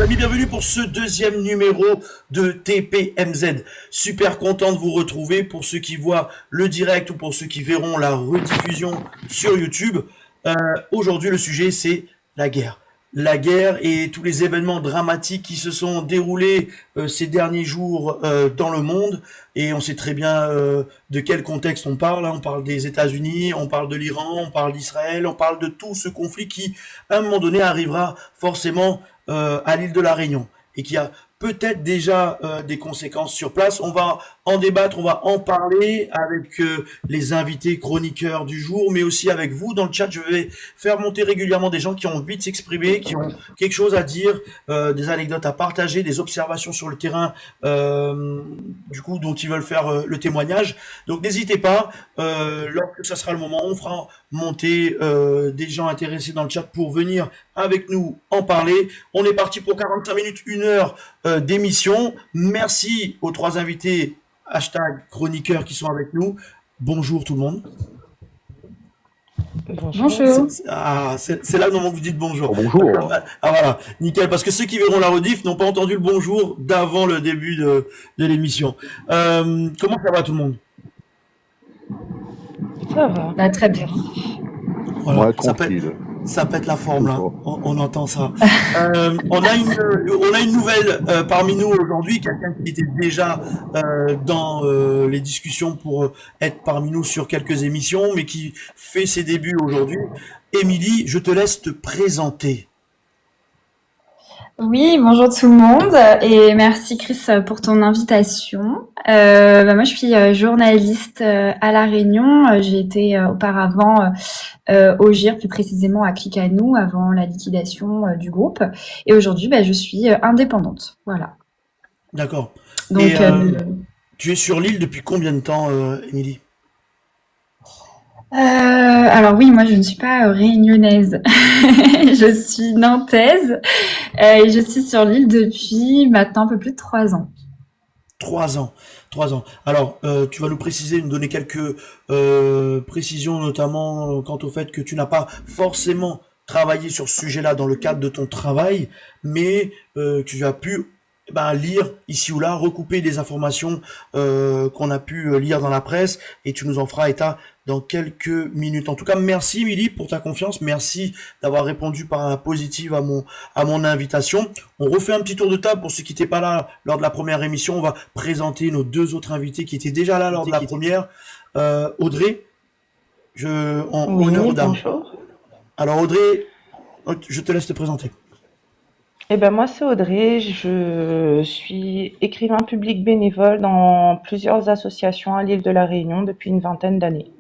Bienvenue pour ce deuxième numéro de TPMZ. Super content de vous retrouver pour ceux qui voient le direct ou pour ceux qui verront la rediffusion sur YouTube. Aujourd'hui, le sujet, c'est la guerre. La guerre et tous les événements dramatiques qui se sont déroulés ces derniers jours dans le monde. Et on sait très bien de quel contexte on parle. On parle des États-Unis, on parle de l'Iran, on parle d'Israël, on parle de tout ce conflit qui, à un moment donné, arrivera forcément à l'île de la Réunion et qui a peut-être déjà des conséquences sur place. On va en débattre, on va en parler avec les invités chroniqueurs du jour, mais aussi avec vous dans le chat. Je vais faire monter régulièrement des gens qui ont envie de s'exprimer, qui ont quelque chose à dire, des anecdotes à partager, des observations sur le terrain, du coup, dont ils veulent faire le témoignage. Donc n'hésitez pas, lorsque ça sera le moment, on fera monter des gens intéressés dans le chat pour venir avec nous en parler. On est parti pour 45 minutes, 1 heure d'émission. Merci aux 3 invités #chroniqueurs qui sont avec nous. Bonjour tout le monde. Bonjour. C'est là le moment que vous dites bonjour. Bonjour. Ah voilà, nickel. Parce que ceux qui verront la rediff n'ont pas entendu le bonjour d'avant le début de l'émission. Comment ça va tout le monde? Ça va. Bah, très bien. Voilà, Ouais, tranquille. ça pète la forme là, on entend ça. On a une nouvelle parmi nous aujourd'hui, quelqu'un qui était déjà dans les discussions pour être parmi nous sur quelques émissions, mais qui fait ses débuts aujourd'hui. Émilie, je te laisse te présenter. Oui, bonjour tout le monde et merci Chris pour ton invitation. Moi je suis journaliste à La Réunion. J'ai été auparavant au GIR, plus précisément à Click à nous, avant la liquidation du groupe. Et aujourd'hui, je suis indépendante. Voilà. D'accord. Donc, et tu es sur l'île depuis combien de temps, Émilie? Alors oui, moi je ne suis pas réunionnaise, je suis nantaise et je suis sur l'île depuis maintenant un peu plus de 3 ans. 3 ans. 3 ans. Alors, tu vas nous préciser, nous donner quelques précisions, notamment quant au fait que tu n'as pas forcément travaillé sur ce sujet-là dans le cadre de ton travail, mais tu as pu lire ici ou là, recouper des informations qu'on a pu lire dans la presse, et tu nous en feras état dans quelques minutes. En tout cas, merci Émilie pour ta confiance, merci d'avoir répondu par un positif à mon invitation. On refait un petit tour de table pour ceux qui n'étaient pas là lors de la première émission. On va présenter nos 2 autres invités qui étaient déjà là lors de la première. Audrey, honneur aux dames. Bonjour. Alors Audrey, je te laisse te présenter. Moi c'est Audrey, je suis écrivain public bénévole dans plusieurs associations à l'île de la Réunion depuis une 20aine d'années.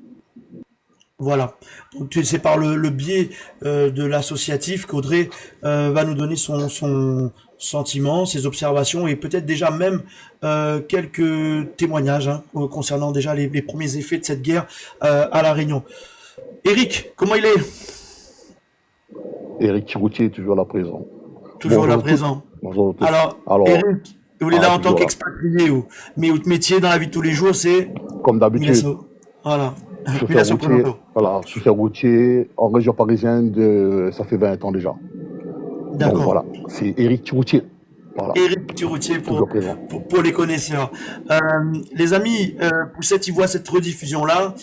Voilà, donc c'est par le biais de l'associatif qu'Audrey va nous donner son sentiment, ses observations et peut-être déjà même quelques témoignages concernant déjà les premiers effets de cette guerre à La Réunion. Eric, comment il est? Eric Routier est toujours là présent. Toujours là présent. Bonjour. Alors, Eric, vous êtes là en tant qu'expatrié, mais votre métier dans la vie de tous les jours, c'est comme d'habitude. Voilà. Chauffeur routier en région parisienne ça fait 20 ans déjà. D'accord. Donc voilà, c'est Eric Routier. Voilà. Eric Routier pour les connaisseurs. Les amis, pour ceux qui voient cette rediffusion-là,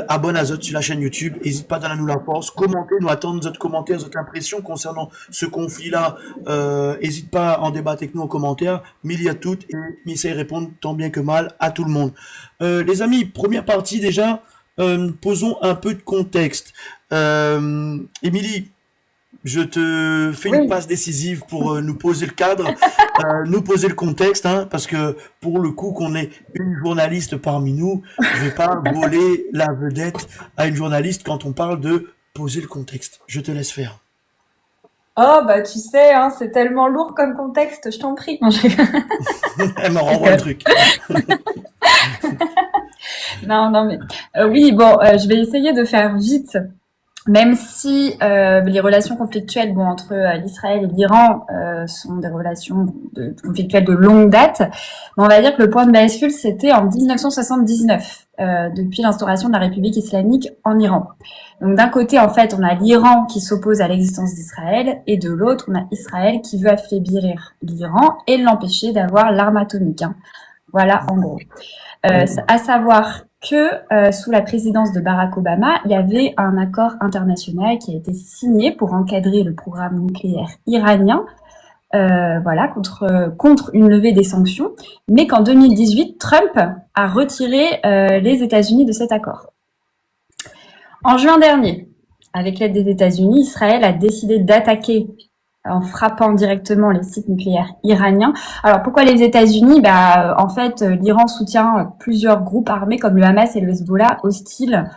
abonne à Zot sur la chaîne YouTube. N'hésite pas à donner nous la force. Commentez, nous attendons votre commentaire, votre impression concernant ce conflit-là. N'hésite pas à en débattre avec nous en commentaire. Mille à toutes et essaye de répondre tant bien que mal à tout le monde. Les amis, première partie déjà, posons un peu de contexte. Émilie, je te fais une passe décisive pour nous poser le cadre, nous poser le contexte, parce que pour le coup qu'on ait une journaliste parmi nous, je vais pas voler la vedette à une journaliste quand on parle de poser le contexte. Je te laisse faire. Oh tu sais, c'est tellement lourd comme contexte, je t'en prie. Elle me renvoie le truc. Non mais oui, je vais essayer de faire vite. Même si les relations conflictuelles entre l'Israël et l'Iran sont des relations conflictuelles de longue date, on va dire que le point de bascule, c'était en 1979. depuis l'instauration de la République islamique en Iran. Donc d'un côté, en fait, on a l'Iran qui s'oppose à l'existence d'Israël, et de l'autre, on a Israël qui veut affaiblir l'Iran et l'empêcher d'avoir l'arme atomique. Voilà, en gros. À savoir que sous la présidence de Barack Obama, il y avait un accord international qui a été signé pour encadrer le programme nucléaire iranien, voilà, contre une levée des sanctions, mais qu'en 2018, Trump a retiré les États-Unis de cet accord. En juin dernier, avec l'aide des États-Unis, Israël a décidé d'attaquer en frappant directement les sites nucléaires iraniens. Alors pourquoi les États-Unis? En fait, l'Iran soutient plusieurs groupes armés comme le Hamas et le Hezbollah hostiles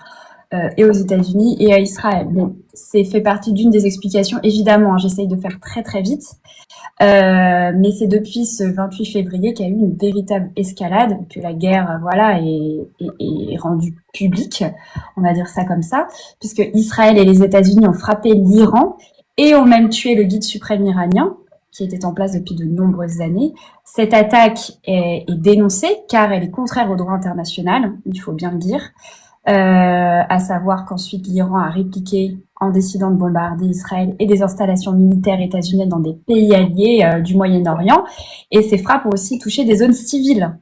et aux États-Unis et à Israël. Bon, c'est fait partie d'une des explications, évidemment, j'essaye de faire très très vite, mais c'est depuis ce 28 février qu'il y a eu une véritable escalade, que la guerre, voilà, est rendue publique, on va dire ça comme ça, puisque Israël et les États-Unis ont frappé l'Iran et ont même tué le guide suprême iranien, qui était en place depuis de nombreuses années. Cette attaque est dénoncée, car elle est contraire au droit international, il faut bien le dire, à savoir qu'ensuite l'Iran a répliqué en décidant de bombarder Israël et des installations militaires états-uniennes dans des pays alliés du Moyen-Orient, et ces frappes ont aussi touché des zones civiles.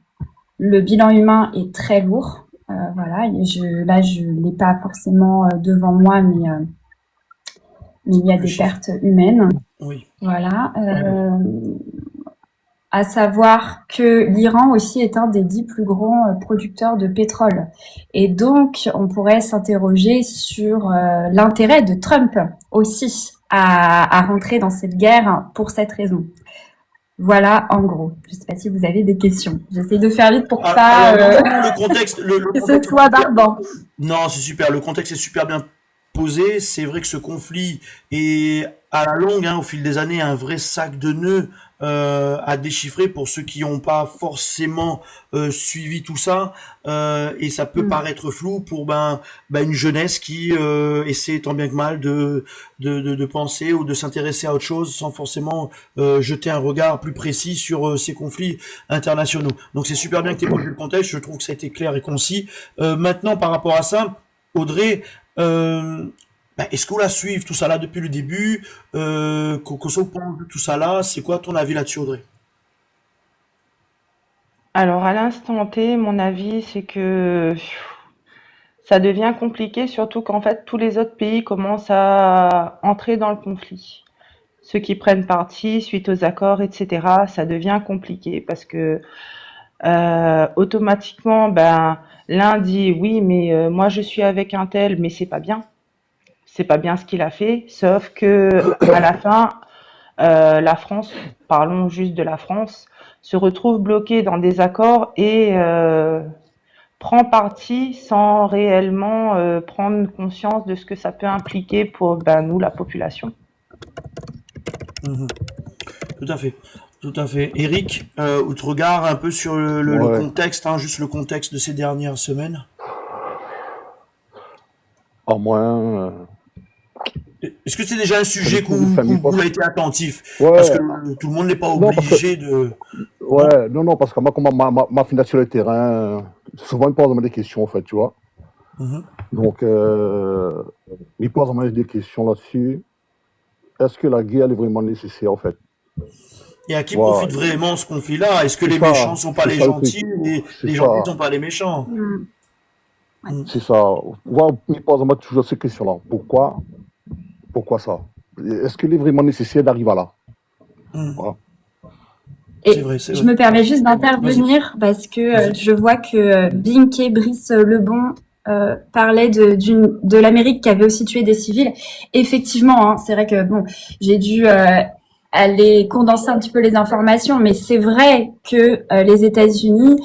Le bilan humain est très lourd, voilà, je l'ai pas forcément devant moi, mais il y a des pertes humaines. Oui. Voilà. À savoir que l'Iran aussi est un des 10 plus grands producteurs de pétrole. Et donc, on pourrait s'interroger sur l'intérêt de Trump aussi à rentrer dans cette guerre pour cette raison. Voilà, en gros. Je ne sais pas si vous avez des questions. J'essaie de faire vite pour pas le contexte, que ce soit barbant. Non, c'est super. Le contexte est super bien posé. C'est vrai que ce conflit est à la longue, au fil des années, un vrai sac de nœuds à déchiffrer pour ceux qui n'ont pas forcément suivi tout ça, et ça peut paraître flou pour une jeunesse qui essaie tant bien que mal de penser ou de s'intéresser à autre chose sans forcément jeter un regard plus précis sur ces conflits internationaux. Donc c'est super bien que tu aies posé le contexte, je trouve que ça a été clair et concis. Maintenant, par rapport à ça, Audrey, est-ce qu'on la suive tout ça là depuis le début, qu'on se pense de tout ça là, c'est quoi ton avis là-dessus, Audrey? Alors, à l'instant T, mon avis, c'est que ça devient compliqué, surtout qu'en fait, tous les autres pays commencent à entrer dans le conflit. Ceux qui prennent parti suite aux accords, etc., ça devient compliqué parce que automatiquement, l'un dit oui, mais moi je suis avec un tel, mais c'est pas bien. C'est pas bien ce qu'il a fait, sauf que à la fin, la France, parlons juste de la France, se retrouve bloquée dans des accords et prend parti sans réellement prendre conscience de ce que ça peut impliquer pour nous, la population. Mhm. Tout à fait. Tout à fait. Eric, tu regardes un peu sur le Ouais. contexte, juste le contexte de ces dernières semaines. À moins. Est-ce que c'est déjà un sujet Comme une famille vous proche. a été attentif? Ouais. Parce que tout le monde n'est pas Non, parce que. obligé de... Ouais, non, parce que moi, comme ma finale sur le terrain, souvent, ils posent des questions, en fait, tu vois. Mhm. Donc, ils posent des questions là-dessus. Est-ce que la guerre est vraiment nécessaire, en fait? Et à qui Voilà. profite vraiment ce conflit-là? Est-ce que C'est les ça, méchants sont pas c'est les ça le truc. gentils et C'est les ça, gentils sont pas les méchants? Mm. c'est ça. Voilà, ils posent toujours ces questions-là. Pourquoi ça? Est-ce qu'il est vraiment nécessaire d'arriver à là? Mm. Voilà. Et C'est vrai, c'est je vrai. me permets juste Vas-y. d'intervenir parce que Vas-y. je vois que Binké Brice Lebon parlait de l'Amérique qui avait aussi tué des civils. Effectivement, c'est vrai que bon, j'ai dû aller condenser un petit peu les informations, mais c'est vrai que les États-Unis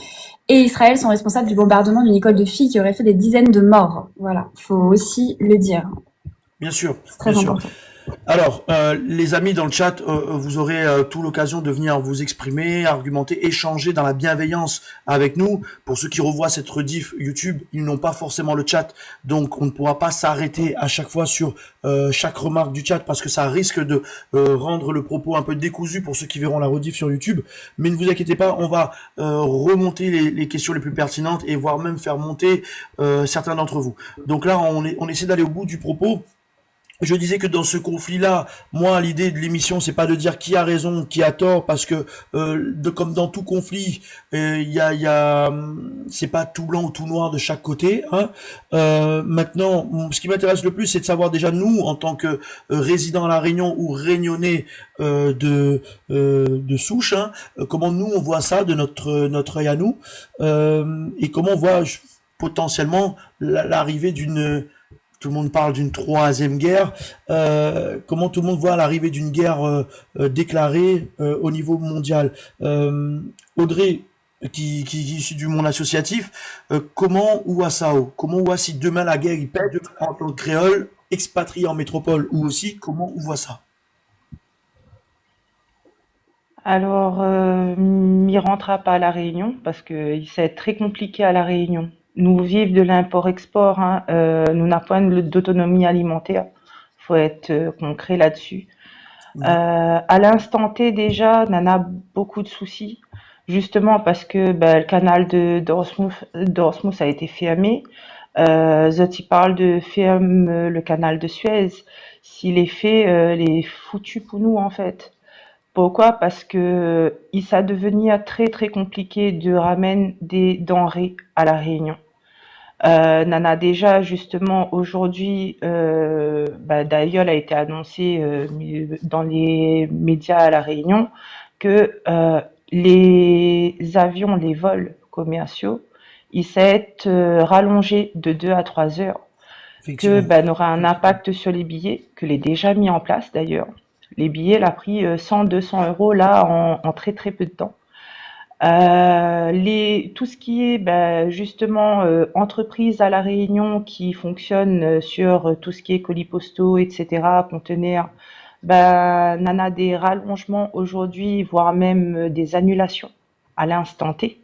et Israël sont responsables du bombardement d'une école de filles qui aurait fait des dizaines de morts. Voilà, faut aussi le dire. Bien sûr, C'est très bien sûr. important. Alors, les amis dans le chat, vous aurez tout l'occasion de venir vous exprimer, argumenter, échanger dans la bienveillance avec nous. Pour ceux qui revoient cette rediff YouTube, ils n'ont pas forcément le chat, donc on ne pourra pas s'arrêter à chaque fois sur chaque remarque du chat parce que ça risque de rendre le propos un peu décousu pour ceux qui verront la rediff sur YouTube. Mais ne vous inquiétez pas, on va remonter les questions les plus pertinentes et voire même faire monter certains d'entre vous. Donc là, on essaie d'aller au bout du propos. Je disais que dans ce conflit-là, moi, l'idée de l'émission, c'est pas de dire qui a raison, qui a tort, parce que comme dans tout conflit, c'est pas tout blanc ou tout noir de chaque côté. Hein. Maintenant, ce qui m'intéresse le plus, c'est de savoir déjà nous, en tant que résidents à la Réunion ou réunionnais de souche, hein, comment nous on voit ça de notre œil à nous, et comment on voit potentiellement l'arrivée d'une tout le monde parle d'une troisième guerre. Comment tout le monde voit l'arrivée d'une guerre déclarée au niveau mondial. Audrey, qui est issue du monde associatif, comment voit ça? Comment voit si demain la guerre il pète en tant que créole, expatrié en métropole, ou aussi comment on voit ça? Alors, m'y rentrera pas à La Réunion parce que c'est très compliqué à La Réunion. Nous vivons de l'import-export, hein, nous n'avons pas d'autonomie alimentaire. Faut être concret là-dessus. À l'instant T déjà, on en a beaucoup de soucis, justement parce que le canal d'Ormuz a été fermé. Zoti parle de ferme le canal de Suez. S'il est fait, il est foutu pour nous en fait. Pourquoi? Parce que ça devient très très compliqué de ramener des denrées à La Réunion. Nana déjà justement aujourd'hui, d'ailleurs a été annoncé dans les médias à La Réunion que les avions, les vols commerciaux, ils s'être rallongés de 2 à 3 heures, que n'aura un impact sur les billets, que l'est déjà mis en place d'ailleurs. Les billets, l'a pris 100-200 euros là en très très peu de temps. Tout ce qui est justement entreprise à La Réunion qui fonctionne sur tout ce qui est colis postaux, etc., conteneurs, on a des rallongements aujourd'hui, voire même des annulations à l'instant T.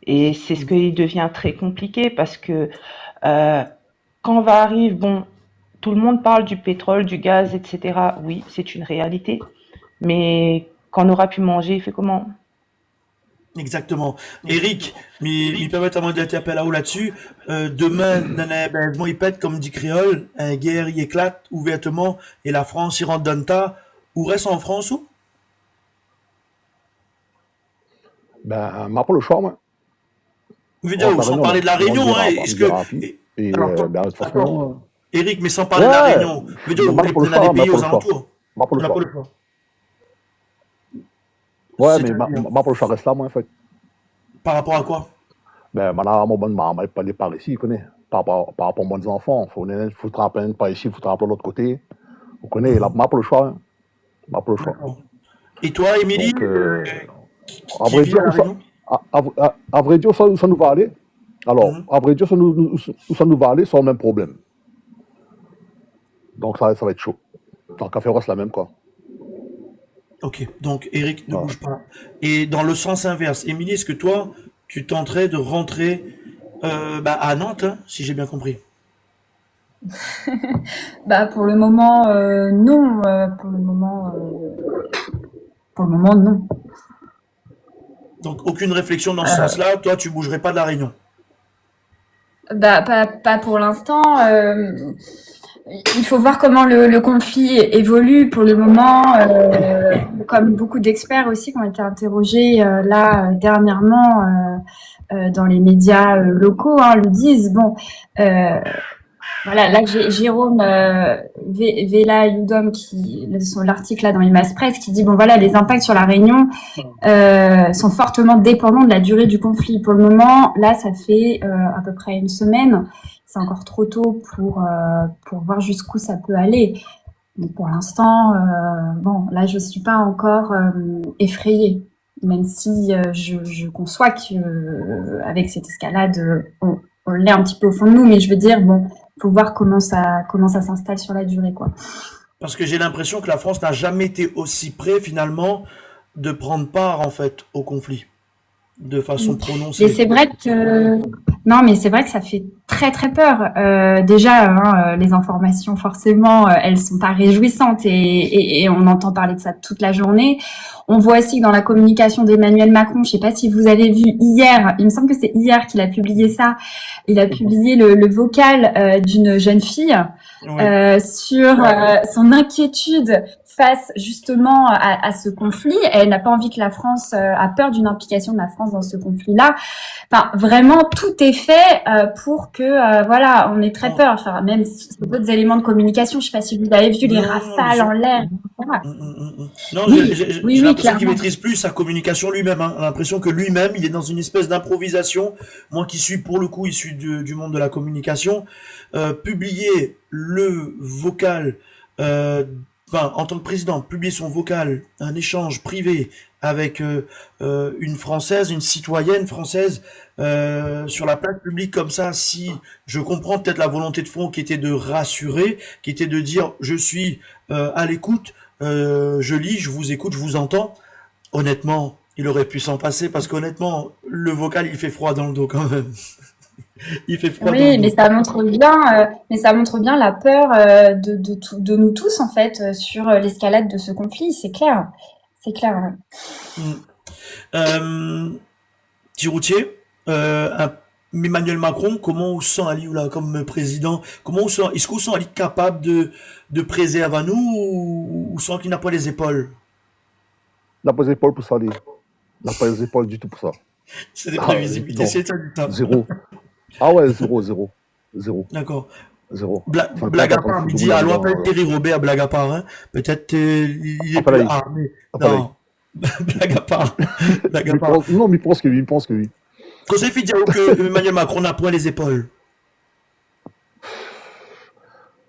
Et c'est ce qui devient très compliqué parce que quand on va arriver, tout le monde parle du pétrole, du gaz, etc. Oui, c'est une réalité. Mais quand on aura pu manger, il fait comment? Exactement. Eric, il permet à moi d'interpeller là-dessus. Demain, il pète, comme dit Créole, un guerre y éclate ouvertement et la France y rentre dans le tas. Ou reste en France ou? M'a pas le choix, moi. Vous voulez dire, sans parler de la Réunion, hein, est-ce que... Eric, mais sans parler de la Réunion, vous voulez dire, on a des pays aux alentours. M'a pas le choix. Ouais, mais m'a pas le choix reste là, moi, en fait. Par rapport à quoi? Maintenant, pas les par ici, vous connaissez. Par rapport aux bons enfants, il faut te rappeler par ici, il faut te rappeler de l'autre côté. Vous connaissez, là, m'a pas le choix. M'a pas le choix. Et toi, Émilie, à vrai dire, ça nous va aller. Alors, à vrai dire, ça nous va aller sans le même problème. Donc, ça va être chaud. Tant qu'à faire, c'est la même, quoi. Ok, donc Eric ne bouge pas. Et dans le sens inverse, Émilie, est-ce que toi, tu tenterais de rentrer à Nantes, hein, si j'ai bien compris? Pour le moment, non. Pour le moment, non. Donc, aucune réflexion dans ce sens-là. Toi, tu bougerais pas de la Réunion? Pas pour l'instant. Il faut voir comment le conflit évolue pour le moment. Comme beaucoup d'experts aussi qui ont été interrogés là dernièrement dans les médias locaux le disent. Voilà, là Jérôme Vela Youdom l'article là dans l'Imas Presse qui dit les impacts sur la Réunion sont fortement dépendants de la durée du conflit. Pour le moment, là ça fait à peu près une semaine. C'est encore trop tôt pour voir jusqu'où ça peut aller. Mais pour l'instant, là je suis pas encore effrayée, même si je conçois que avec cette escalade, on l'est un petit peu au fond de nous, mais je veux dire faut voir comment ça s'installe sur la durée, quoi. Parce que j'ai l'impression que la France n'a jamais été aussi près, finalement, de prendre part, en fait, au conflit, de façon Et prononcée. c'est vrai que non, mais c'est vrai que ça fait très très peur. Déjà, hein, les informations forcément, elles sont pas réjouissantes et on entend parler de ça toute la journée. On voit aussi que dans la communication d'Emmanuel Macron, je sais pas si vous avez vu hier, il me semble que c'est hier qu'il a publié ça. Il a publié le vocal d'une jeune fille Oui, sur son inquiétude face justement à ce conflit. Elle n'a pas envie que la France a peur d'une implication de la France dans ce conflit-là. Enfin, vraiment, tout est fait pour que, voilà, on ait très non, peur. Enfin, même sur d'autres éléments de communication, je sais pas si vous avez vu les non, bien rafales sûr. en l'air, etc. Non, Oui, oui, j'ai oui, l'impression qu'il clairement. maîtrise plus sa communication lui-même, hein. J'ai l'impression que lui-même, il est dans une espèce d'improvisation. Moi qui suis pour le coup issu du monde de la communication, publier le vocal, euh, enfin, en tant que président, publier son vocal, un échange privé avec une Française, une citoyenne française, sur la place publique comme ça, si je comprends peut-être la volonté de fond qui était de rassurer, qui était de dire je suis à l'écoute, je lis, je vous écoute, je vous entends. Honnêtement, il aurait pu s'en passer parce qu'honnêtement, le vocal, il fait froid dans le dos quand même. Il fait froid dans le Oui, dos. mais ça montre bien la peur de nous tous en fait sur l'escalade de ce conflit. C'est clair. Ouais. Mm. Euh, Petit routier, Emmanuel Macron, comment on sent Ali là comme président? Comment on sent? Est-ce qu'on sent Ali capable de préserver à nous ou sent qu'il n'a pas les épaules? Il n'a pas les épaules pour ça, lui. Il n'a pas les épaules du tout pour ça. C'est des Ah, prévisibilités, non, c'est ça du temps. zéro. Ah ouais, zéro, zéro. Zéro, D'accord. zéro. Blague, Enfin, quand blague t'es à en train de part, foutre il de dit boulot allô, dans... appelle Terry Robert, blague à part, hein. Peut-être il est Appelle plus Aïe. armé. Appelle Aïe. Non, blague à part, blague à Mais part. non, mais il pense que oui, il pense que oui. Conseil fait dire que Emmanuel Macron n'a point les épaules.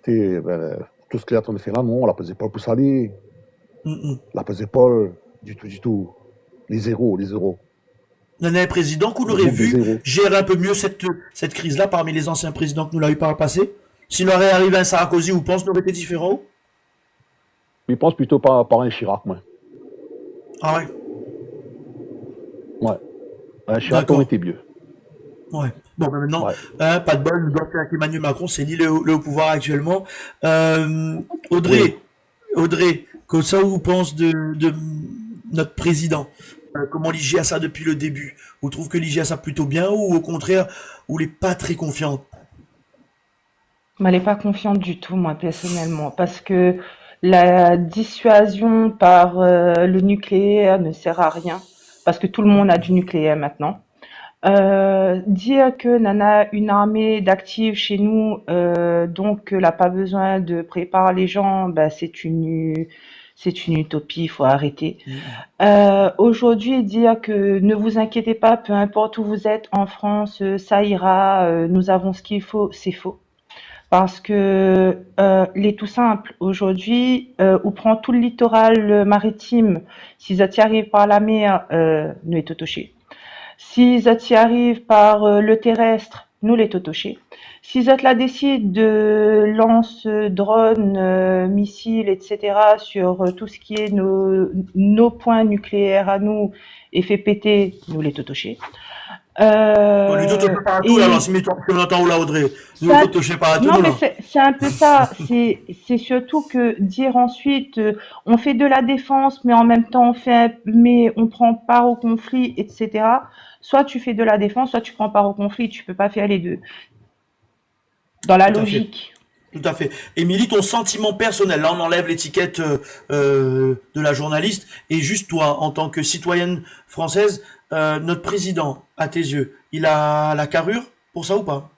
Tout ce qu'il est en train de faire là, non, il n'a pas les épaules pour ça, lui. Mm, mm. Il n'a pas les épaules du tout, du tout. Les zéros, les zéros. Un président qu'on Le aurait groupe des vu zéros. gérer un peu mieux cette crise-là parmi les anciens présidents que nous l'a eu par le passé. S'il aurait arrivé un Sarkozy, vous pensez aurait été différent? Mais il pense plutôt par un Chirac, moi. Ah ouais, Ouais. Un Chirac aurait d'accord. été mieux. Ouais. Bon, ben maintenant, Ouais. pas de bol, nous doit faire avec Emmanuel Macron, c'est lui le au pouvoir actuellement. Oui. Audrey, que ça vous pense de notre président? Comment il gère ça depuis le début? Vous trouvez que il gère ça plutôt bien ou au contraire, vous n'est pas très confiante? Mais elle n'est pas confiante du tout, moi, personnellement, parce que la dissuasion par le nucléaire ne sert à rien, parce que tout le monde a du nucléaire maintenant. Dire que Nana une armée d'actifs chez nous, donc elle n'a pas besoin de préparer les gens, bah, c'est une utopie, il faut arrêter. Aujourd'hui, dire que ne vous inquiétez pas, peu importe où vous êtes en France, ça ira, nous avons ce qu'il faut, c'est faux. Parce que il est tout simple. Aujourd'hui, on prend tout le littoral maritime. Si ça y arrive par la mer, nous est totoché. Si ça y arrive par le terrestre, nous les totoché. Si ça la décide de lance drone, missiles, etc. sur tout ce qui est nos points nucléaires à nous et fait péter, nous les totoché. Bon, lui, touche pas à tout, là, alors, Et si on entend où là, Audrey? Nous, ça, touchez pas à tout, non, non, mais non. c'est un peu ça. C'est surtout que dire ensuite, on fait de la défense, mais en même temps mais on prend part au conflit, etc. Soit tu fais de la défense, soit tu prends part au conflit. Tu peux pas faire les deux. Dans la Tout à fait. logique. Tout à fait. Émilie, ton sentiment personnel, là on enlève l'étiquette de la journaliste, et juste toi, en tant que citoyenne française, notre président, à tes yeux, il a la carrure pour ça ou pas?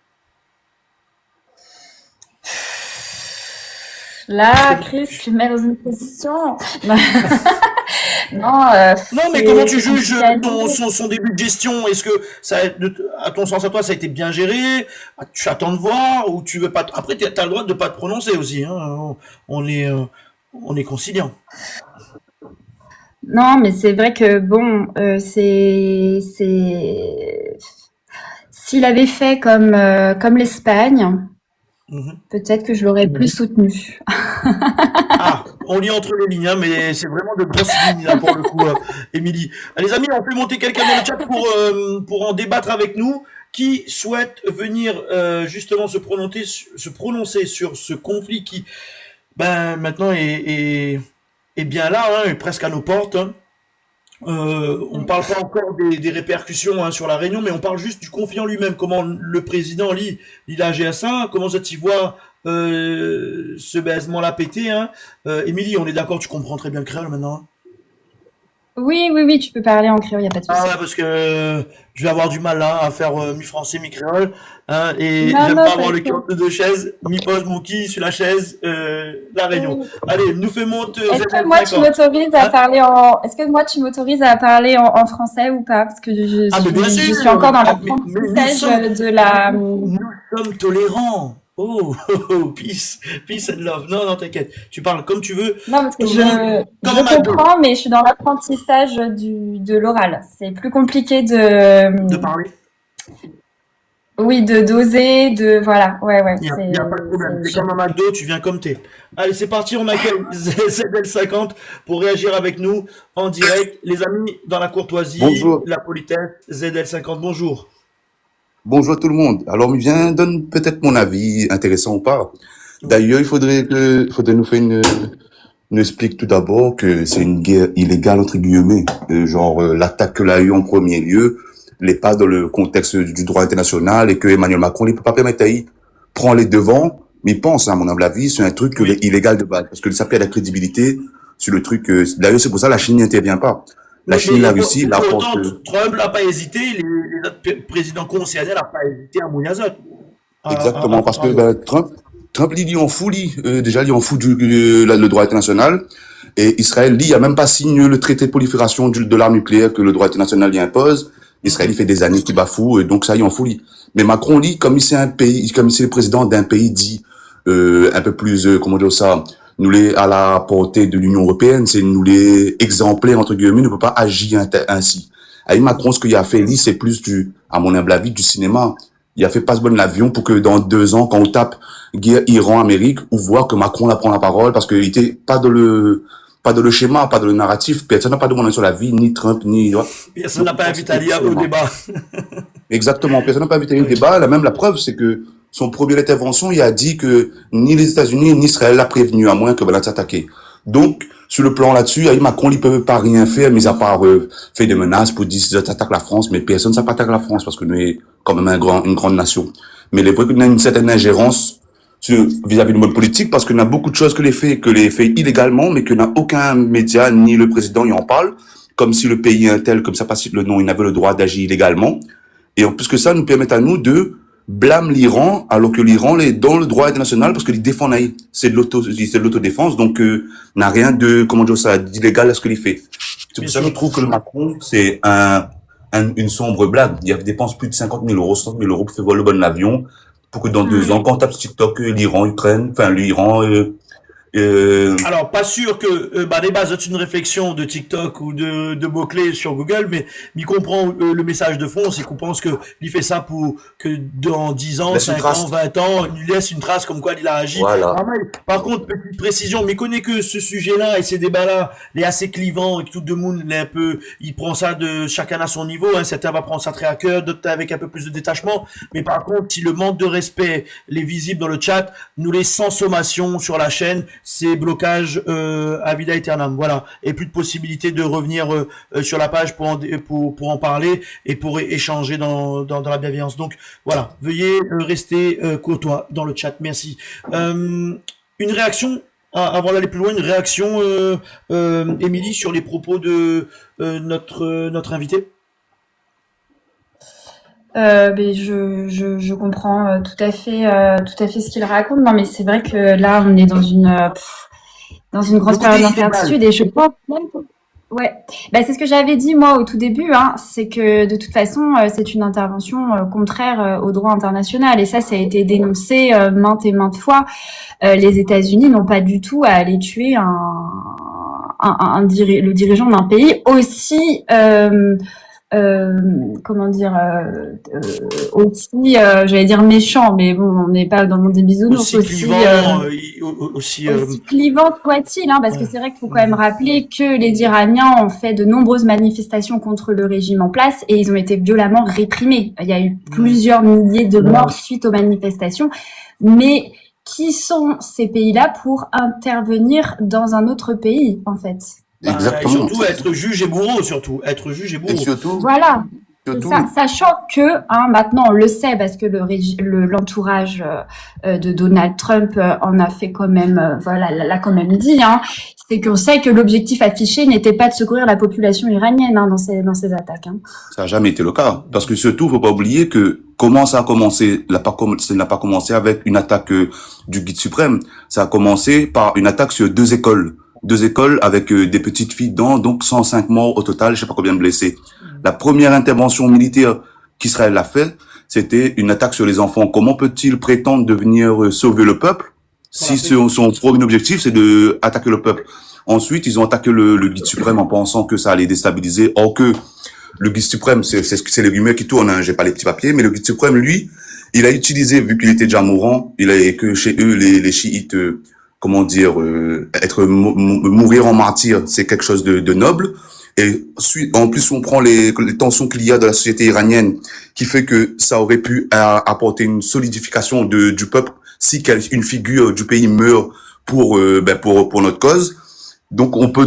Là, Chris, tu me mets dans une position. Non, Non, mais comment tu c'est juges compliqué à dire. son début de gestion? Est-ce que ça, à ton sens à toi, ça a été bien géré? Tu attends de voir ou tu veux pas? Après, t'as le droit de pas te prononcer aussi, hein. On est conciliant. Non, mais c'est vrai que bon, s'il avait fait comme l'Espagne, Mhm. peut-être que je l'aurais plus soutenu. Ah, on lit entre les lignes, hein, mais c'est vraiment de grosses lignes là pour le coup, Émilie. Les amis, on peut monter quelqu'un dans le chat pour en débattre avec nous. Qui souhaite venir justement se prononcer sur ce conflit qui, ben, maintenant est bien là, hein, est presque à nos portes. Hein. On parle pas encore des répercussions hein, sur la Réunion, mais on parle juste du conflit en lui-même. Comment le président lit la GSA, comment ça t'y voit ce baisement-là pété. Hein. Émilie, on est d'accord, tu comprends très bien le créole maintenant. Hein. Oui, oui, oui, tu peux parler en créole, il n'y a pas de Ah souci. ouais, parce que je vais avoir du mal là à faire mi-français, mi-créole. Hein, et Non, j'aime non, pas avoir le t'inquiète. cœur de deux chaises, mi-pose mon qui sur la chaise, la Réunion. Allez, nous fait monte Est-ce que moi, tu ZL50. m'autorises à Hein? parler Est-ce que moi, tu m'autorises à parler en français ou pas? Parce que Ah mais bien je sûr, suis encore dans mais l'apprentissage de la... nous sommes tolérants. Oh, oh, oh, peace and love. Non, non, t'inquiète. Tu parles comme tu veux. Non, parce que Tout le monde, comme un je McDo, comprends, mais je suis dans l'apprentissage de l'oral. C'est plus compliqué de parler. oui, de doser, voilà. Ouais, ouais, Il y a pas de problème. C'est comme un McDo, tu viens comme t'es. Allez, c'est parti, on accueille ZL50 pour réagir avec nous en direct. Les amis, dans la courtoisie, Bonjour, la politesse, ZL50, bonjour. bonjour à tout le monde. Alors, viens, donne peut-être mon avis, intéressant ou pas. Oui, D'ailleurs, faudrait nous faire une explique tout d'abord que c'est une guerre illégale entre guillemets. L'attaque que l'a eu en premier lieu n'est pas dans le contexte du droit international et que Emmanuel Macron ne peut pas permettre à y prendre les devants. Mais il pense, à mon humble avis, c'est un truc que oui. illégal de base parce que ça perd la crédibilité sur le truc. D'ailleurs, c'est pour ça que la Chine n'intervient pas. La Chine, la Mais Russie, la pour porte. autant, Trump n'a pas hésité, les autres présidents concernés n'ont pas hésité à mouiller azot. Exactement, parce que À- Trump, lui, il en fout, déjà, il en fout le droit international. Et Israël, lui, il a même pas signé le traité de prolifération de l'arme nucléaire que le droit international lui impose. Israël, il fait des années qu'il bafoue, et donc ça, il en fout, lui. Mais Macron, lui, comme c'est le président d'un pays dit un peu plus, comment dire ça, nous les à la portée de l'Union européenne, c'est nous les exemplaires entre guillemets, ne peut pas agir ainsi. Avec Macron, ce qu'il a fait, lui, c'est plus à mon humble avis, du cinéma. Il a fait passe bonne l'avion pour que dans 2 ans, quand on tape guerre Iran-Amérique, on voit que Macron la prend la parole parce qu'il était pas dans le schéma, pas dans le narratif. Personne n'a pas demandé sur la vie, ni Trump, ni, Personne donc, n'a pas je pense invité que Ali au cinéma. débat. Exactement. Personne n'a pas invité le Oui. débat. Même la preuve, c'est que son première intervention, il a dit que ni les États-Unis ni Israël l'a prévenu, à moins que Bala s'attaquer. Donc, sur le plan là-dessus, avec Macron, il peut pas rien faire, mis à part faire des menaces pour dire qu'ils attaquent la France, mais personne ne s'attaque la France parce que nous sommes quand même une grande nation. Mais il est vrai qu'on a une certaine ingérence vis-à-vis du mode politique parce qu'on a beaucoup de choses que les fait illégalement, mais que n'a aucun média ni le président y en parle, comme si le pays un tel, comme ça pas cite le nom, il n'avait le droit d'agir illégalement. Et en plus que ça nous permet à nous de blâmer l'Iran, alors que l'Iran est dans le droit international parce qu'il défend Naï. C'est de l'autodéfense, donc n'a rien de, comment dire ça, d'illégal à ce qu'il fait. C'est Bien pour ça que je sûr. trouve que le Macron, c'est une sombre blague. Il dépense plus de 50 000 euros, 60 000 euros pour faire voler le bon avion, pour que dans 2 ans, quand on tape sur TikTok, l'Iran, Alors, pas sûr que les bases c'est une réflexion de TikTok ou de mots-clés sur Google, mais il comprend le message de fond, c'est qu'on pense que il fait ça pour que dans 10 ans, laisse une 5 trace. ans, 20 ans, il laisse une trace comme quoi il a agi. Voilà. Normal. Par contre, petite précision, mais connaît que ce sujet-là et ces débats-là, il est assez clivant et que tout le monde il est un peu, il prend ça de chacun à son niveau, hein. Certains va prendre ça très à cœur, d'autres avec un peu plus de détachement. Mais par contre, si le manque de respect les visible dans le chat, nous les sans sommation sur la chaîne, c'est blocage à vida aeternam, voilà, et plus de possibilité de revenir sur la page pour en parler et pour échanger dans la bienveillance. Donc voilà, veuillez rester courtois dans le chat, merci. Une réaction avant d'aller plus loin, une réaction, Émilie, sur les propos de notre invité. Mais je comprends tout à fait ce qu'il raconte. Non, mais c'est vrai que là, on est dans une grosse période d'incertitude et je pense même que... Ouais, c'est ce que j'avais dit moi au tout début, hein, c'est que de toute façon, c'est une intervention contraire au droit international et ça a été dénoncé maintes et maintes fois. Les États-Unis n'ont pas du tout à aller tuer le dirigeant d'un pays aussi comment dire, aussi, j'allais dire méchant, mais bon, on n'est pas dans le monde des bisounours, Aussi clivant, aussi... aussi clivant soit-il, hein, parce que c'est vrai qu'il faut quand même rappeler que les Iraniens ont fait de nombreuses manifestations contre le régime en place et ils ont été violemment réprimés. Il y a eu plusieurs milliers de morts suite aux manifestations, mais qui sont ces pays-là pour intervenir dans un autre pays, en fait? Et Exactement. surtout être juge et bourreau, surtout. Être juge et Et bourreau. surtout, Voilà. surtout, Ça, sachant que, maintenant on le sait parce que l'entourage de Donald Trump en a fait quand même, voilà, l'a quand même dit, hein, c'est qu'on sait que l'objectif affiché n'était pas de secourir la population iranienne dans ces attaques. Hein. ça n'a jamais été le cas. Parce que surtout, faut pas oublier que comment ça a commencé, ça n'a pas commencé avec une attaque du guide suprême. Ça a commencé par une attaque sur deux écoles. Deux écoles avec des petites filles dedans, donc 105 morts au total, je sais pas combien de blessés. La première intervention militaire qu'Israël a fait, c'était une attaque sur les enfants. Comment peut-il prétendre de venir sauver le peuple si son premier objectif, c'est de attaquer le peuple? Ensuite, ils ont attaqué le guide suprême en pensant que ça allait déstabiliser. Or que le guide suprême, c'est les rumeurs qui tournent, hein, j'ai pas les petits papiers, mais le guide suprême, lui, il a utilisé, vu qu'il était déjà mourant, que chez eux, les chiites, comment dire, mourir en martyr, c'est quelque chose de noble. Et en plus, on prend les tensions qu'il y a dans la société iranienne, qui fait que ça aurait pu apporter une solidification du peuple si une figure du pays meurt pour notre cause. Donc, on peut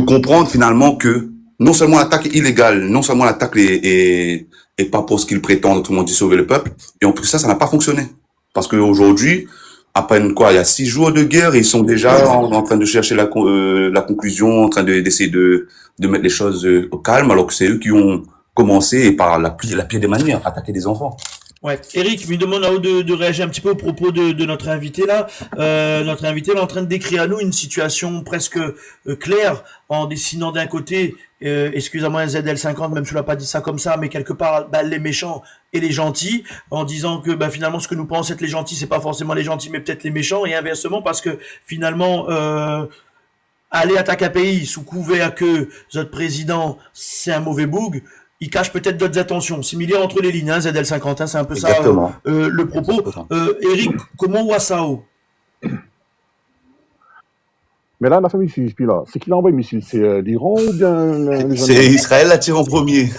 comprendre finalement que non seulement l'attaque est illégale, non seulement l'attaque est pas pour ce qu'il prétend, tout le monde dit sauver le peuple, et en plus ça n'a pas fonctionné. Parce qu'aujourd'hui, après quoi, il y a 6 jours de guerre, et ils sont déjà en train de chercher la conclusion, en train d'essayer de mettre les choses au calme, alors que c'est eux qui ont commencé, et par la pire des manières, attaquer des enfants. Ouais. Eric me demande là-haut de réagir un petit peu au propos de notre invité là. Notre invité là, est en train de décrire à nous une situation presque claire en dessinant d'un côté, excusez-moi ZL50, même si tu l'as pas dit ça comme ça, mais quelque part les méchants et les gentils, en disant que finalement ce que nous pensons être les gentils, c'est pas forcément les gentils, mais peut-être les méchants, et inversement parce que finalement aller attaquer un pays sous couvert que notre président c'est un mauvais boug, il cache peut-être d'autres intentions. Similaire entre les lignes, hein, ZL50, hein, c'est un peu Exactement. ça le propos. Eric, comment voit ça? Mais là, la famille Suzuki, là, c'est qui l'envoie les missiles? C'est l'Iran ou bien les C'est Israël la tire en premier.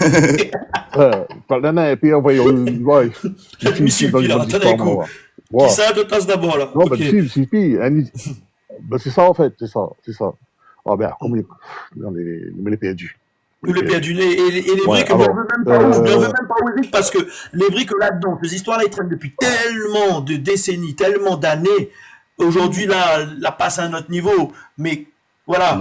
Et puis, ouais. Quel missile qu'il a? Attendez un coup. Qui ça te tasse d'abord là? Non, Suzuki, c'est ça en fait, c'est ça. Ah ben, comment il est perdu. Ou les perdus. Et les vrais que on veut même pas on veut même pas Eric, parce que les vrais que là-dedans, ces histoires-là, ils traînent depuis tellement de décennies, tellement d'années. Aujourd'hui, là, la passe à un autre niveau. Mais voilà.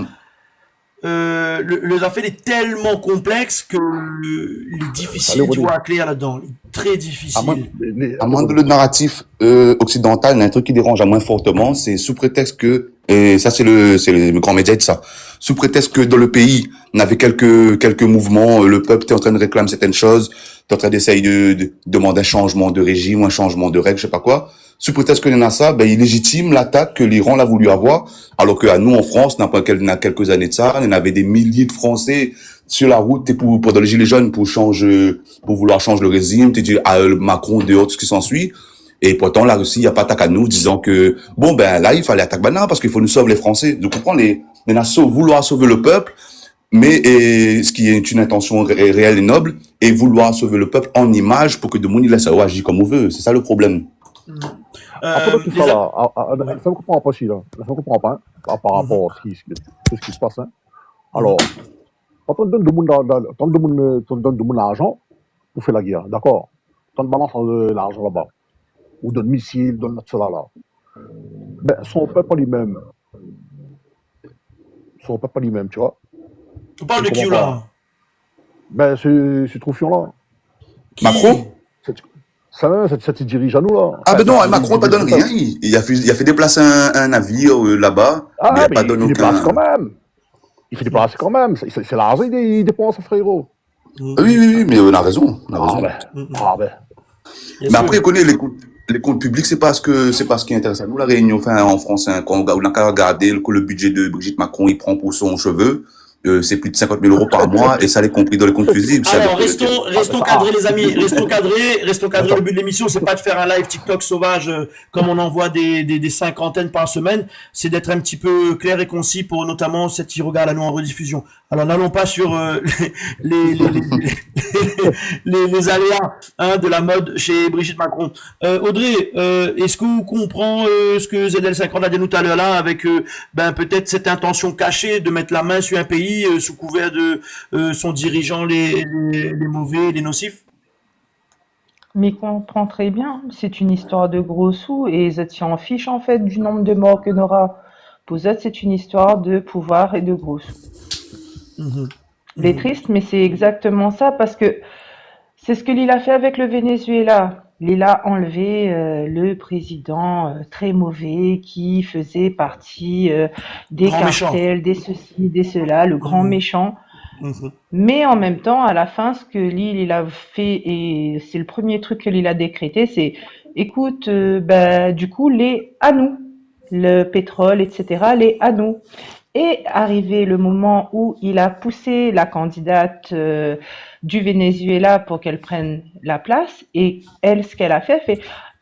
Le affaire est tellement complexe que il est difficile, tu vois, à clair là-dedans. Très difficile. À moins de le narratif occidental, il y a un truc qui dérange à moins fortement, c'est sous prétexte que, et ça c'est le grand média de ça, sous prétexte que dans le pays, on avait quelques mouvements, le peuple était en train de réclamer certaines choses, était en train d'essayer de demander un changement de régime, un changement de règles, je sais pas quoi. Sous prétexte qu'il y en a ça, il légitime l'attaque que l'Iran l'a voulu avoir, alors qu'à nous en France, il y a quelques années de ça, il y en avait des milliers de Français sur la route pour dans les gilets jaunes pour vouloir changer le régime, tu dis Macron dehors, tout ce qui s'ensuit. Et pourtant, la Russie, il n'y a pas d'attaque à nous, disant que, là, il fallait attaquer maintenant parce qu'il faut nous sauver les Français. Je comprends les nations vouloir sauver le peuple, mais ce qui est une intention réelle et noble, et vouloir sauver le peuple en image pour que de monde il laisse agir comme on veut. C'est ça le problème. Après tout ça, là, ça ne comprend pas, là. Ça ne comprend pas, par rapport à ce qui se passe, hein. Alors, quand on donne de monde l'argent pour faire la guerre, d'accord? Quand on balance l'argent là-bas, ou donne missiles, donne cela là. Son peuple pas lui-même. Tu vois. Tu parles de qui là? C'est Troufion là. Macron? Ça te dirige à nous là. Non, Macron pas donne rien. Il a fait déplacer un navire là-bas. Mais il a pas donné aucun. Il fait déplacer quand même. C'est l'argent il dépense, frérot. Oui, mais on a raison. Mais après, il connaît les comptes publics, c'est pas ce qui intéresse à nous, la Réunion, en France, hein, quand on a qu'à regarder que le budget de Brigitte Macron, il prend pour son cheveu, c'est plus de 50 000 € par mois et ça l'est compris dans les comptes fusibles. Alors, restons cadrés, les amis. Restons cadrés. Le but de l'émission, c'est pas de faire un live TikTok sauvage comme on en voit des cinquantaines par semaine. C'est d'être un petit peu clair et concis pour notamment ceux qui regardent à nous en rediffusion. Alors, n'allons pas sur les aléas de la mode chez Brigitte Macron. Audrey, est-ce qu'on comprend ce que ZL50 a dit tout à l'heure là avec peut-être cette intention cachée de mettre la main sur un pays sous couvert de son dirigeant les mauvais, les nocifs? Mais comprend très bien, c'est une histoire de gros sous et ils s'en fichent en fait du nombre de morts que n'aura. Pour eux, c'est une histoire de pouvoir et de gros sous. Il est triste, mais c'est exactement ça parce que c'est ce que l'il a fait avec le Venezuela. Il a enlevé le président très mauvais qui faisait partie des Grand méchant. cartels, des ceci, des cela, le grand méchant. Mais en même temps, à la fin, ce que Lille il a fait, et c'est le premier truc que Lille a décrété, c'est écoute, du coup, les à nous, le pétrole, etc., les à nous. Et arrivé le moment où il a poussé la candidate du Venezuela pour qu'elle prenne la place, et elle, ce qu'elle a fait,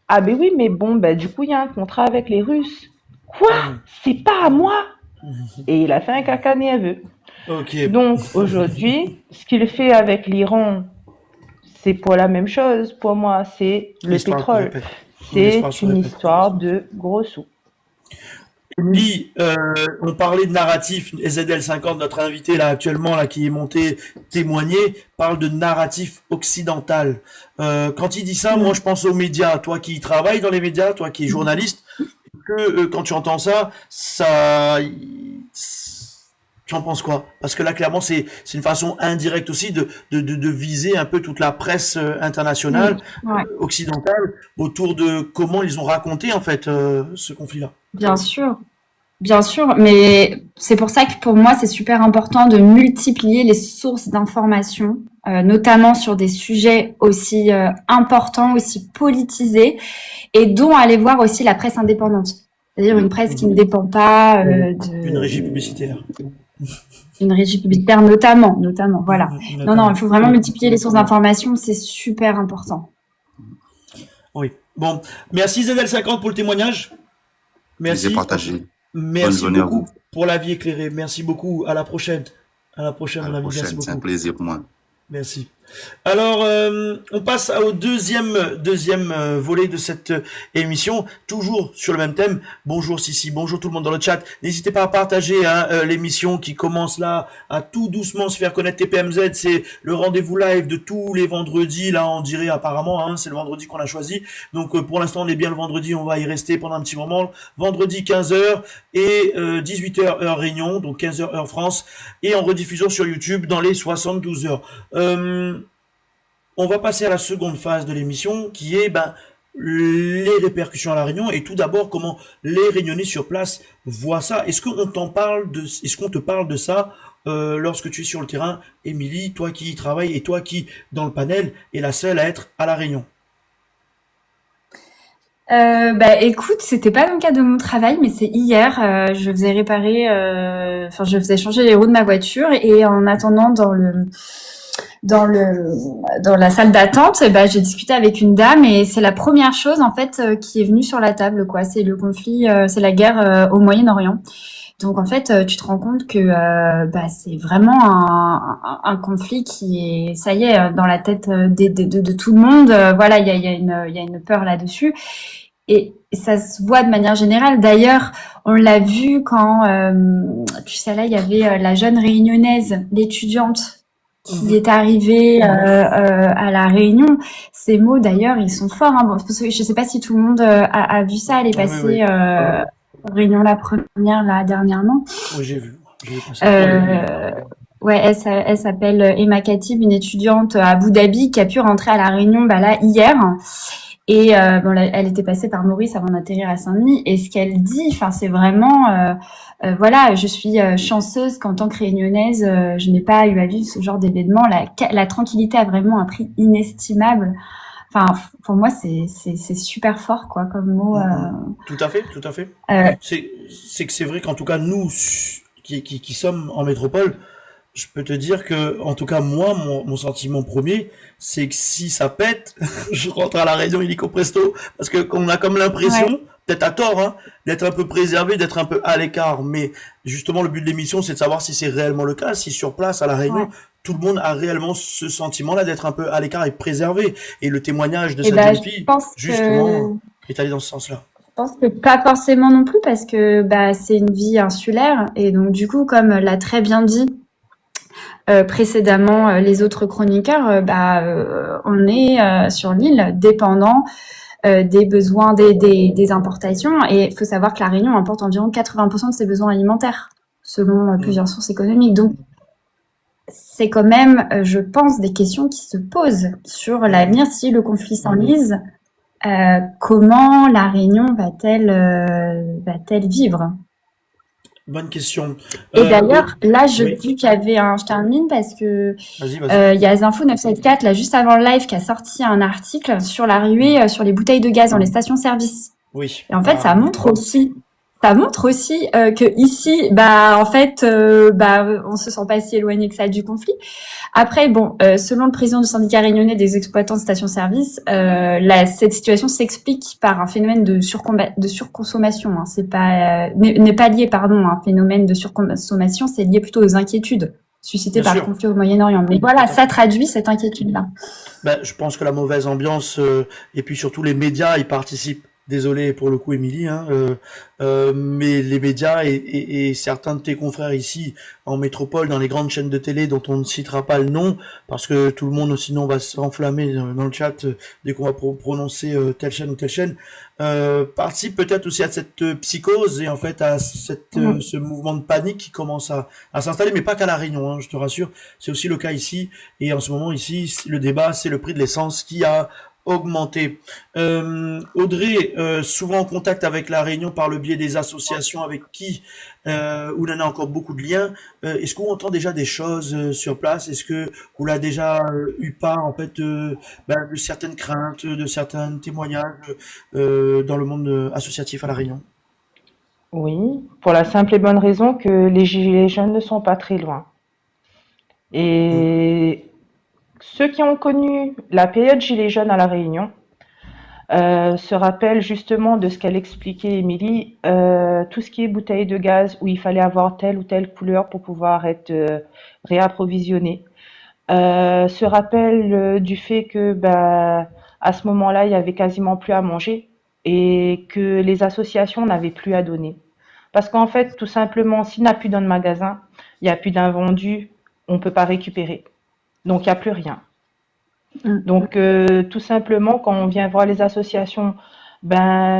ah ben oui, mais bon, du coup, il y a un contrat avec les Russes. Quoi? C'est pas à moi? Et il a fait un caca nerveux. Ok. Donc aujourd'hui, ce qu'il fait avec l'Iran, c'est pour la même chose. Pour moi, c'est le pétrole. C'est une histoire de gros sous. Émilie, on parlait de narratif, ZL50, notre invité là actuellement là qui est monté témoigner, parle de narratif occidental. Quand il dit ça, moi je pense aux médias. Toi qui travailles dans les médias, toi qui es journaliste, que quand tu entends ça, tu en penses quoi? Parce que là, clairement, c'est une façon indirecte aussi de viser un peu toute la presse internationale, occidentale, autour de comment ils ont raconté en fait ce conflit-là. Bien sûr, mais c'est pour ça que pour moi, c'est super important de multiplier les sources d'informations, notamment sur des sujets aussi importants, aussi politisés, et dont aller voir aussi la presse indépendante. C'est-à-dire une presse qui ne dépend pas Une régie publicitaire. Une régie publicitaire notamment, voilà. Non, il faut vraiment multiplier les sources d'informations, c'est super important. Oui. Bon, merci ZL50 pour le témoignage. Merci. Partagé. Merci beaucoup pour la vie éclairée. Merci beaucoup. À la prochaine. À la prochaine, mon ami. Merci beaucoup. C'est un plaisir pour moi. Merci. Alors, on passe au deuxième volet de cette émission, toujours sur le même thème. Bonjour Sissi, bonjour tout le monde dans le chat. N'hésitez pas à partager l'émission qui commence là, à tout doucement se faire connaître. TPMZ, c'est le rendez-vous live de tous les vendredis. Là, on dirait apparemment, c'est le vendredi qu'on a choisi. Donc, pour l'instant, on est bien le vendredi. On va y rester pendant un petit moment. Vendredi 15h et 18h heure Réunion, donc 15h heure France, et en rediffusion sur YouTube dans les 72 heures. On va passer à la seconde phase de l'émission qui est les répercussions à la Réunion et tout d'abord comment les Réunionnais sur place voient ça. Est-ce qu'on te parle de ça lorsque tu es sur le terrain, Émilie, toi qui y travailles et toi qui dans le panel est la seule à être à la Réunion? Écoute, c'était pas dans le cadre de mon travail, mais c'est hier, je faisais réparer, je faisais changer les roues de ma voiture et en attendant dans la salle d'attente, j'ai discuté avec une dame et c'est la première chose en fait qui est venue sur la table, quoi. C'est le conflit, c'est la guerre au Moyen-Orient. Donc en fait, tu te rends compte que c'est vraiment un conflit qui est, ça y est, dans la tête de tout le monde. Voilà, il y a une peur là-dessus. Et ça se voit de manière générale. D'ailleurs, on l'a vu quand, tu sais, là, il y avait la jeune réunionnaise, l'étudiante qui est arrivée à la Réunion. Ces mots, d'ailleurs, ils sont forts. Bon, parce que je sais pas si tout le monde a vu ça. Elle est passée Réunion la première, là, dernièrement. Oui, j'ai vu. Ouais, elle s'appelle Emma Khatib, une étudiante à Abu Dhabi qui a pu rentrer à la Réunion là hier. Et elle était passée par Maurice avant d'atterrir à Saint-Denis. Et ce qu'elle dit, c'est vraiment, je suis chanceuse qu'en tant que réunionnaise, je n'ai pas eu à vivre ce genre d'événement. La tranquillité a vraiment un prix inestimable. Pour moi, c'est super fort, quoi, comme mot. Tout à fait. C'est que c'est vrai qu'en tout cas, nous qui sommes en métropole, je peux te dire que, en tout cas, moi, mon sentiment premier, c'est que si ça pète, je rentre à la Réunion illico presto, parce que qu'on a comme l'impression, Ouais. peut-être à tort, hein, d'être un peu préservé, d'être un peu à l'écart. Mais justement, le but de l'émission, c'est de savoir si c'est réellement le cas, si sur place, à la Ouais. Réunion, tout le monde a réellement ce sentiment-là d'être un peu à l'écart et préservé. Et le témoignage de Et cette bah, jeune fille, je justement, est allé dans ce sens-là. pense que pas forcément non plus parce que bah c'est une vie insulaire et donc du coup, comme l'a très bien dit précédemment les autres chroniqueurs, on est sur l'île dépendant des besoins des importations et il faut savoir que la Réunion importe environ 80% de ses besoins alimentaires selon Mm. plusieurs sources économiques. Donc c'est quand même, je pense, des questions qui se posent sur l'avenir si le conflit s'enlise. Comment la Réunion va-t-elle vivre? Bonne question. Et d'ailleurs, là, je Oui, dis qu'il y avait je termine parce que vas-y. il y a Zinfo 974 là juste avant le live qui a sorti un article sur la ruée sur les bouteilles de gaz dans les stations-service. Oui. Et en fait, ça montre aussi que ici, en fait, on se sent pas si éloigné que ça du conflit. Après, bon, selon le président du syndicat réunionnais des exploitants de stations-service, cette situation s'explique par un phénomène de surconsommation. Hein. C'est pas n'est pas lié, pardon, à un phénomène de surconsommation, c'est lié plutôt aux inquiétudes suscitées Bien par le sûr. conflit au Moyen-Orient. Mais voilà, ça traduit cette inquiétude-là. Je pense que la mauvaise ambiance et puis surtout les médias y participent. Désolé pour le coup, Émilie, hein, mais les médias et certains de tes confrères ici en métropole, dans les grandes chaînes de télé dont on ne citera pas le nom, parce que tout le monde sinon va s'enflammer dans le chat dès qu'on va prononcer telle chaîne ou telle chaîne, participent peut-être aussi à cette psychose et en fait à ce mouvement de panique qui commence à s'installer, mais pas qu'à La Réunion, hein, je te rassure, c'est aussi le cas ici. Et en ce moment ici, le débat, c'est le prix de l'essence qui a augmenté. Audrey, souvent en contact avec La Réunion par le biais des associations avec qui où l'on a encore beaucoup de liens. Est-ce qu'on entend déjà des choses sur place? Est-ce que vous l'avez déjà eu part en fait de certaines craintes, de certains témoignages dans le monde associatif à La Réunion? Oui, pour la simple et bonne raison que les Gilets jaunes ne sont pas très loin. Mm. Et ceux qui ont connu la période Gilets jaunes à La Réunion se rappellent justement de ce qu'elle expliquait, Émilie, tout ce qui est bouteille de gaz où il fallait avoir telle ou telle couleur pour pouvoir être réapprovisionné. Se rappelle du fait que à ce moment-là, il y avait quasiment plus à manger et que les associations n'avaient plus à donner. Parce qu'en fait, tout simplement, s'il n'y a plus dans le magasin, il n'y a plus d'invendus, on ne peut pas récupérer. Donc, il n'y a plus rien. Donc, tout simplement, quand on vient voir les associations,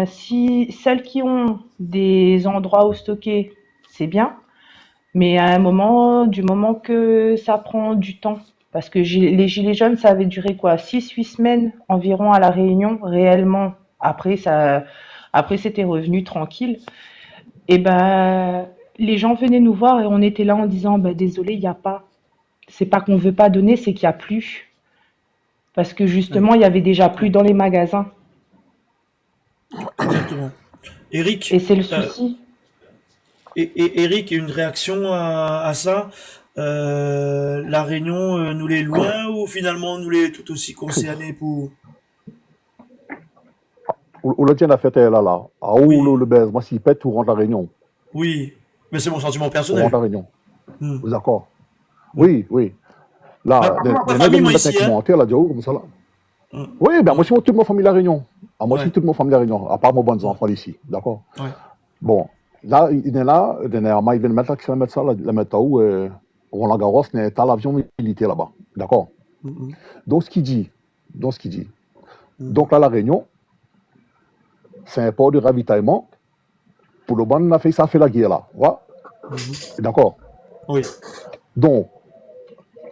si celles qui ont des endroits où stocker, c'est bien, mais à un moment, du moment que ça prend du temps, parce que les Gilets jaunes, ça avait duré quoi, 6-8 semaines environ à La Réunion, réellement. Après, c'était revenu tranquille. Et les gens venaient nous voir et on était là en disant, désolé, il n'y a pas. C'est pas qu'on veut pas donner, c'est qu'il n'y a plus. Parce que Ouais, justement, il y avait déjà plus dans les magasins. exactement. Et Eric, c'est le souci. Eric, une réaction à ça? La Réunion, nous l'est loin ou finalement nous l'est tout aussi concerné pour... Où le tien a fait là. Ah, où Oui, le baise, moi, s'il pète, tout rentre à la Réunion. oui, mais c'est mon sentiment Tout rentre à personnel. la Réunion. Hmm, Vous d'accord? hmm. Oui, oui. Là, Par contre, ma les nègres famille, me moi mettent un ici, hein. commentaire, là, comme ça, là. Hmm, Oui, moi, hmm, aussi, toute ma famille la Réunion. Ah, moi aussi, ouais, toute ma famille la Réunion, à part mes bonnes hmm, enfants ici. D'accord? ouais. Bon, là, il est là, dernièrement, il vient de mettre, qui va mettre ça, là, la mettre où, Roland Garros, n'est à l'avion militaire là-bas. D'accord? Hmm, hmm, Donc, ce qu'il dit, donc, ce qu'il dit. hmm, Donc, là, la Réunion, c'est un port de ravitaillement. Pour le bon, on a fait ça, fait la guerre, là. Ouais? mhm. D'accord? Oui, Donc,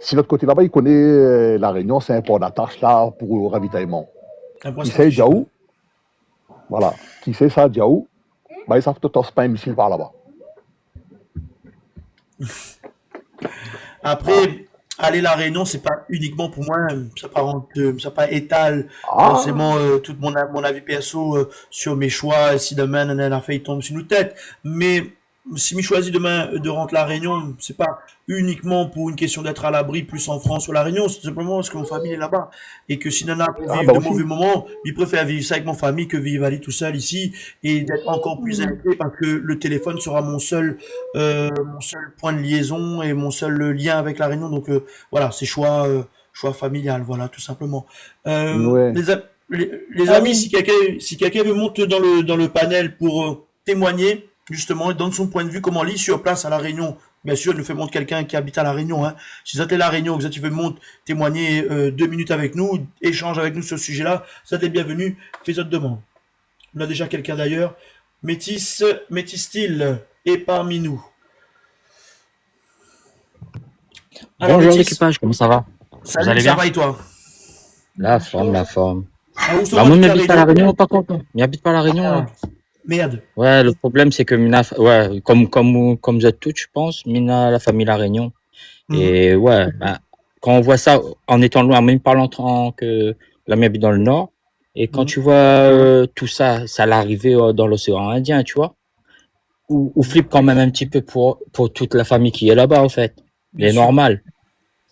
si l'autre côté là-bas, il connaît la Réunion, c'est un port d'attache là pour le ravitaillement. un point Qui sait stratégique, ouais. Djaou, voilà. Qui sait ça, Djaou, ils savent que tu pas un missile par là-bas. Voilà. Après, aller La Réunion, c'est pas uniquement pour moi, ça pas étale Ah, forcément tout mon avis perso sur mes choix, si demain un affaire il tombe sur nos têtes. Mais si je choisis demain de rentrer à La Réunion, c'est pas uniquement pour une question d'être à l'abri plus en France ou à La Réunion, c'est simplement parce que mon famille est là-bas. Et que si Nana pour Ah, vivre bah de aussi. mauvais moments, il préfère vivre ça avec mon famille que vivre aller tout seul ici et d'être encore plus Mm. inquiet parce que le téléphone sera mon seul point de liaison et mon seul lien avec La Réunion. Donc voilà, c'est choix familial, voilà, tout simplement. Ouais. Les Ah amis, oui. si quelqu'un veut monter dans le panel pour témoigner, justement, il donne son point de vue, comment lit sur place à La Réunion. Bien sûr, il nous fait montre quelqu'un qui habite à La Réunion. Hein. Si vous êtes à La Réunion, que vous êtes monte témoigner 2 minutes avec nous, échange avec nous sur ce sujet-là, ça t'est bienvenu, fais votre demande. On a déjà quelqu'un d'ailleurs. Métis Style est parmi nous. Alors Bonjour Métis, l'équipage, comment ça va? Vous salut, allez ça bien? va et toi? La forme, la forme. Ah, où Bah sont moi, habite il La m'habite pas à La Réunion? Réunion, pas content. Il m'habite pas à La Réunion, Ah, là. merde. Ouais, le problème, c'est que ouais, comme vous êtes toutes, je pense, Mina, la famille La Réunion. Mhm. Et ouais, bah, quand on voit ça en étant loin, même parlant que l'ami habite dans le nord, et quand Mhm. tu vois tout ça, ça l'arrivée dans l'océan Indien, tu vois, ou flippe quand même un petit peu pour toute la famille qui est là-bas, en fait. Bien Mais sûr. normal.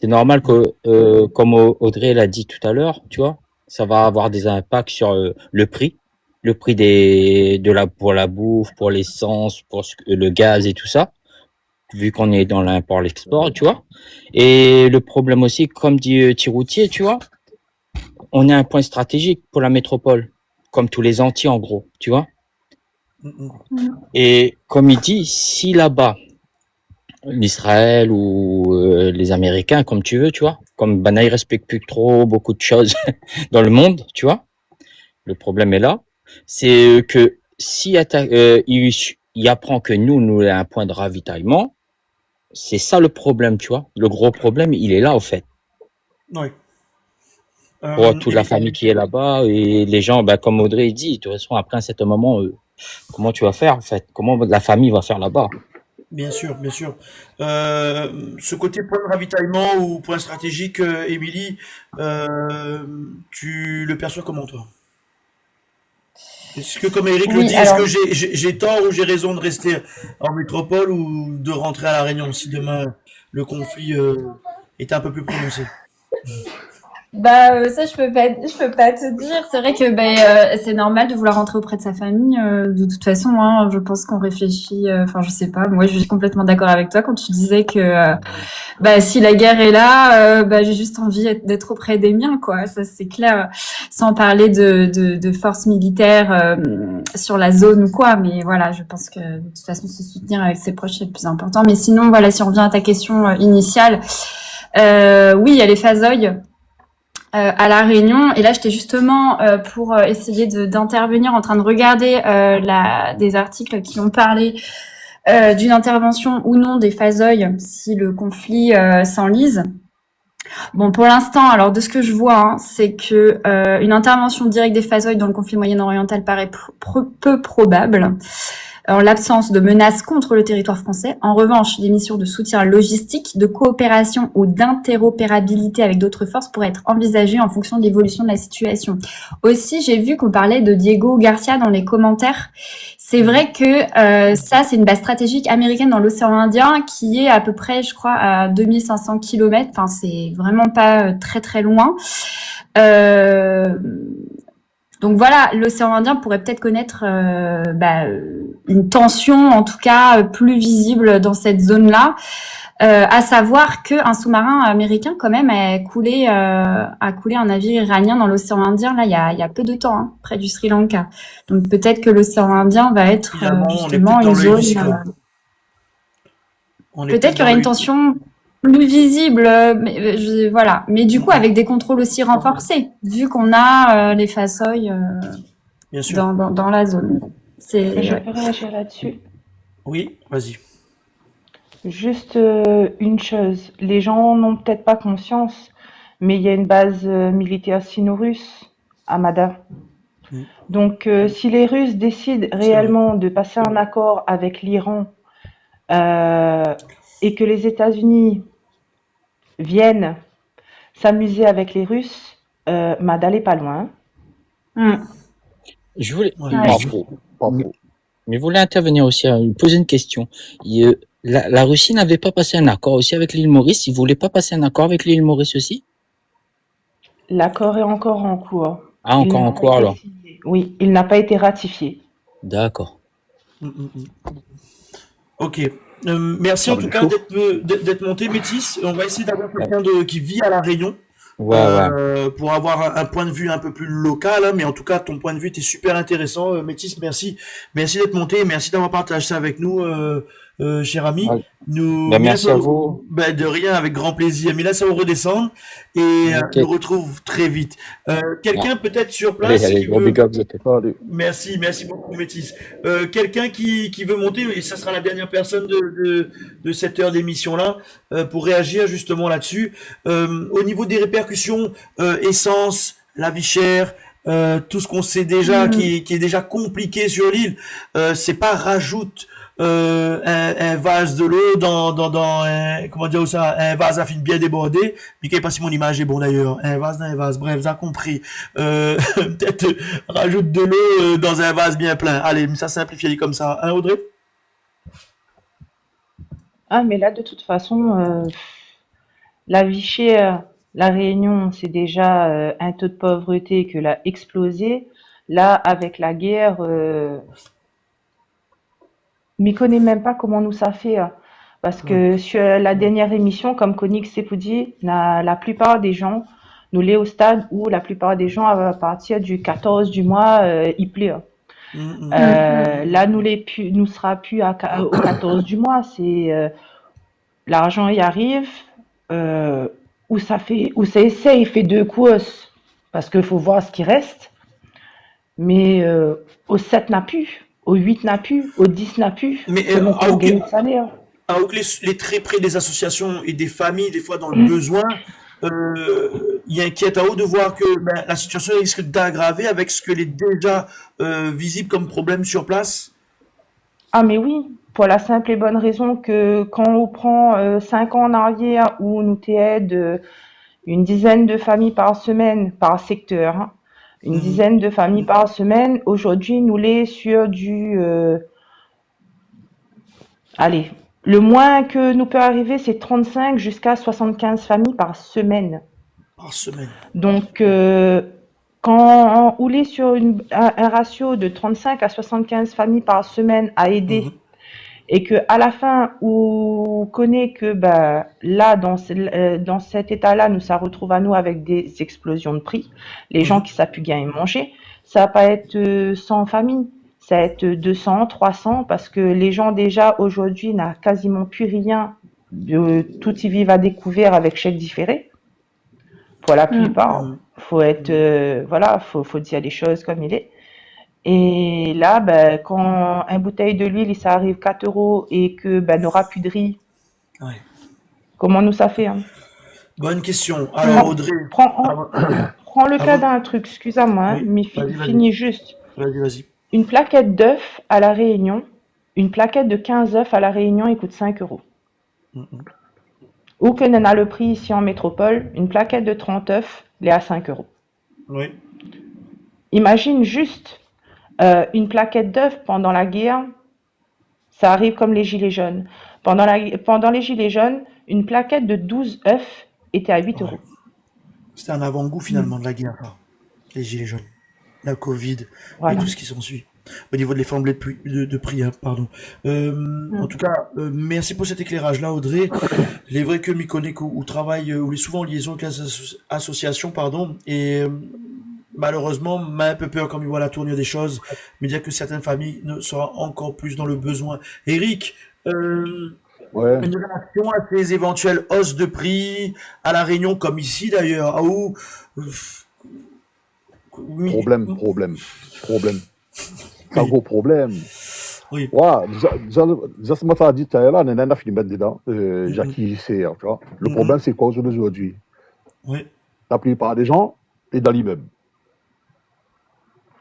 C'est normal que, comme Audrey l'a dit tout à l'heure, tu vois, ça va avoir des impacts sur le prix pour la bouffe, pour l'essence, le gaz et tout ça, vu qu'on est dans l'import-l'export, tu vois. Et le problème aussi, comme dit Thiroutier, tu vois, on est un point stratégique pour la métropole, comme tous les Antilles en gros, tu vois. Mhm. Mm. Et comme il dit, si là-bas, l'Israël ou les Américains, comme tu veux, tu vois. Comme Bana, ils respectent plus trop beaucoup de choses dans le monde, tu vois. Le problème est là. C'est que si il apprend que nous, a un point de ravitaillement, c'est ça le problème, tu vois. Le gros problème, il est là, en fait. Ouais. Pour toute la Et famille qui est là-bas et les gens, bah, comme Audrey dit, de toute façon, après un certain moment, comment tu vas faire, en fait? Comment la famille va faire là-bas? bien sûr, bien sûr. Ce côté point de ravitaillement ou point stratégique, Émilie, tu le perçois comment toi? Est-ce que comme Eric le Oui, dit, est-ce alors que j'ai tort ou j'ai raison de rester en métropole ou de rentrer à La Réunion si demain le conflit est un peu plus prononcé? bah ça je peux pas te dire. C'est vrai que c'est normal de vouloir rentrer auprès de sa famille. De toute façon, hein, je pense qu'on réfléchit. Enfin, je sais pas. Moi, je suis complètement d'accord avec toi quand tu disais que bah si la guerre est là, bah j'ai juste envie d'être auprès des miens, quoi. Ça c'est clair. Sans parler de forces militaires sur la zone ou quoi. Mais voilà, je pense que de toute façon se soutenir avec ses proches c'est le plus important. Mais sinon, voilà, si on revient à ta question initiale, oui, il y a les phasoïs à La Réunion. Et là, j'étais justement pour essayer d'intervenir en train de regarder des articles qui ont parlé d'une intervention ou non des phasoïs si le conflit s'enlise. Bon, pour l'instant, alors de ce que je vois, hein, c'est que une intervention directe des phasoïs dans le conflit moyen-oriental paraît peu probable. En l'absence de menaces contre le territoire français. En revanche, des missions de soutien logistique, de coopération ou d'interopérabilité avec d'autres forces pourraient être envisagées en fonction de l'évolution de la situation. Aussi, j'ai vu qu'on parlait de Diego Garcia dans les commentaires. C'est vrai que ça, c'est une base stratégique américaine dans l'océan Indien qui est à peu près, je crois, à 2500 km. Enfin, c'est vraiment pas très très loin. Donc voilà, l'océan Indien pourrait peut-être connaître une tension, en tout cas plus visible dans cette zone-là. À savoir qu'un sous-marin américain, quand même, a coulé un navire iranien dans l'océan Indien, là, il y a peu de temps, hein, près du Sri Lanka. Donc peut-être que l'océan Indien va être Finalement, on est justement peut-être dans une l'œil du zone. cyclone. On est Peut-être peut-être qu'il y dans aura une l'œil. tension plus visible, voilà. Mais du coup, avec des contrôles aussi renforcés, vu qu'on a les phasoïs Bien sûr. dans la zone. Je Ouais. peux réagir là-dessus. Oui, vas-y. Juste une chose, les gens n'ont peut-être pas conscience, mais il y a une base militaire sino-russe à Mada. Mm. Donc, si les Russes décident C'est vrai. réellement de passer un accord avec l'Iran et que les États-Unis viennent s'amuser avec les Russes, Mada n'est pas loin. Mm. Je voulais, Ouais. Ouais. Pas faux. Pas faux. Mais je voulais intervenir aussi, poser une question. La Russie n'avait pas passé un accord aussi avec l'île Maurice. Ils voulaient pas passer un accord avec l'île Maurice aussi? L'accord est encore en cours. Ah, Il encore n'a en pas cours été alors. signé. Oui, il n'a pas été ratifié. D'accord. Mm, mm, mm. Ok. Merci Ça en va tout être cas chaud. d'être monté, Métis. On va essayer d'avoir Ouais, quelqu'un qui vit à La Réunion ouais. pour avoir un point de vue un peu plus local, hein, mais en tout cas, ton point de vue était super intéressant. Métis, merci d'être monté, merci d'avoir partagé ça avec nous, cher ami. Ouais. Ben, Mila, merci à vous. ben, de rien, avec grand plaisir. Mila, ça va redescendre et Ok. nous retrouve très vite. Ah, Quelqu'un peut-être sur allez, place qui gros veut. big up, vous êtes. Allez. Merci beaucoup, Métis. Quelqu'un qui veut monter, et ça sera la dernière personne de cette heure d'émission-là, pour réagir justement là-dessus. Au niveau des répercussions, essence, la vie chère, tout ce qu'on sait déjà, qui est déjà compliqué sur l'île, c'est pas rajoute un vase de l'eau dans un, comment dire ça, un vase à fin bien débordé. Mickey, pas si mon image est bon d'ailleurs. Un vase dans un vase. Bref, vous avez compris. Peut-être rajoute de l'eau dans un vase bien plein. Allez, ça simplifie comme ça. Hein, Audrey? Ah, mais là, de toute façon, la vie chère, la Réunion, c'est déjà un taux de pauvreté que l'a explosé. Là, avec la guerre, m'y connais même pas comment nous ça fait. Parce Ouais. que sur la dernière émission, comme Konik Sepoudi, la plupart des gens, nous l'est au stade où la plupart des gens, à partir du 14 du mois, ils pleurent. Là, nous sera plus au 14 du mois. C'est l'argent y arrive, où ça essaie, il fait deux courses parce qu'il faut voir ce qui reste. Mais au 7 n'a plus, au 8 n'a plus, au 10 n'a plus, Mais selon qu'on gagne de salaire. avec les très près des associations et des familles, des fois dans le besoin, il inquiète à haut de voir que ben, la situation risque d'aggraver avec ce que est déjà visible comme problème sur place. Ah mais oui, pour la simple et bonne raison que quand on prend 5 ans en arrière où nous t'aide une dizaine de familles par semaine, par secteur, hein, une dizaine de familles par semaine, aujourd'hui nous l'est sur allez, le moins que nous peut arriver c'est 35 jusqu'à 75 familles par semaine. Par semaine. Donc quand on est sur un ratio de 35 à 75 familles par semaine à aider, et que à la fin on connaît que bah, là dans cet état-là nous ça retrouve à nous avec des explosions de prix, les gens qui savent plus gagner manger, ça va pas être 100 familles, ça va être 200, 300 parce que les gens déjà aujourd'hui n'ont quasiment plus rien, tout y vivent à découvert avec chèque différé pour la plupart. Faut être voilà, faut dire les choses comme il est. Et là, ben, quand un bouteille de l'huile, ça arrive 4 € et que ben, n'aura plus de riz, Ouais. comment nous ça fait hein? Bonne question. Alors, Audrey. Prends le cas d'un truc, excuse-moi, hein, mais finis juste. Vas-y. Une plaquette d'œufs à La Réunion, une plaquette de 15 œufs à La Réunion, il coûte 5 €. Ou que n'en a le prix ici en métropole, une plaquette de 30 œufs, elle est à 5 €. Oui. Imagine juste une plaquette d'œufs pendant la guerre, ça arrive comme les gilets jaunes. Pendant les gilets jaunes, une plaquette de 12 œufs était à 8 €. C'était un avant-goût finalement de la guerre, là. Les gilets jaunes, la Covid Voilà. et tout ce qui s'ensuit. Au niveau de l'efflamblée de prix, hein, pardon. En tout cas, merci pour cet éclairage-là, Audrey. Il est vrai que Mikoneko, où travaille, où il est souvent en liaison avec les associations, pardon, et malheureusement, m'a un peu peur quand il voit la tournure des choses, mais dire que certaines familles seront encore plus dans le besoin. Eric, une réaction à ces éventuelles hausses de prix à La Réunion, comme ici d'ailleurs, où Problème. C'est un gros problème. Oui. Voilà, déjà, ce matin, dit, là, on a fini de mettre dedans, Jackie, tu vois. Le problème, c'est quoi aujourd'hui? Oui. La plupart des gens est dans l'immeuble.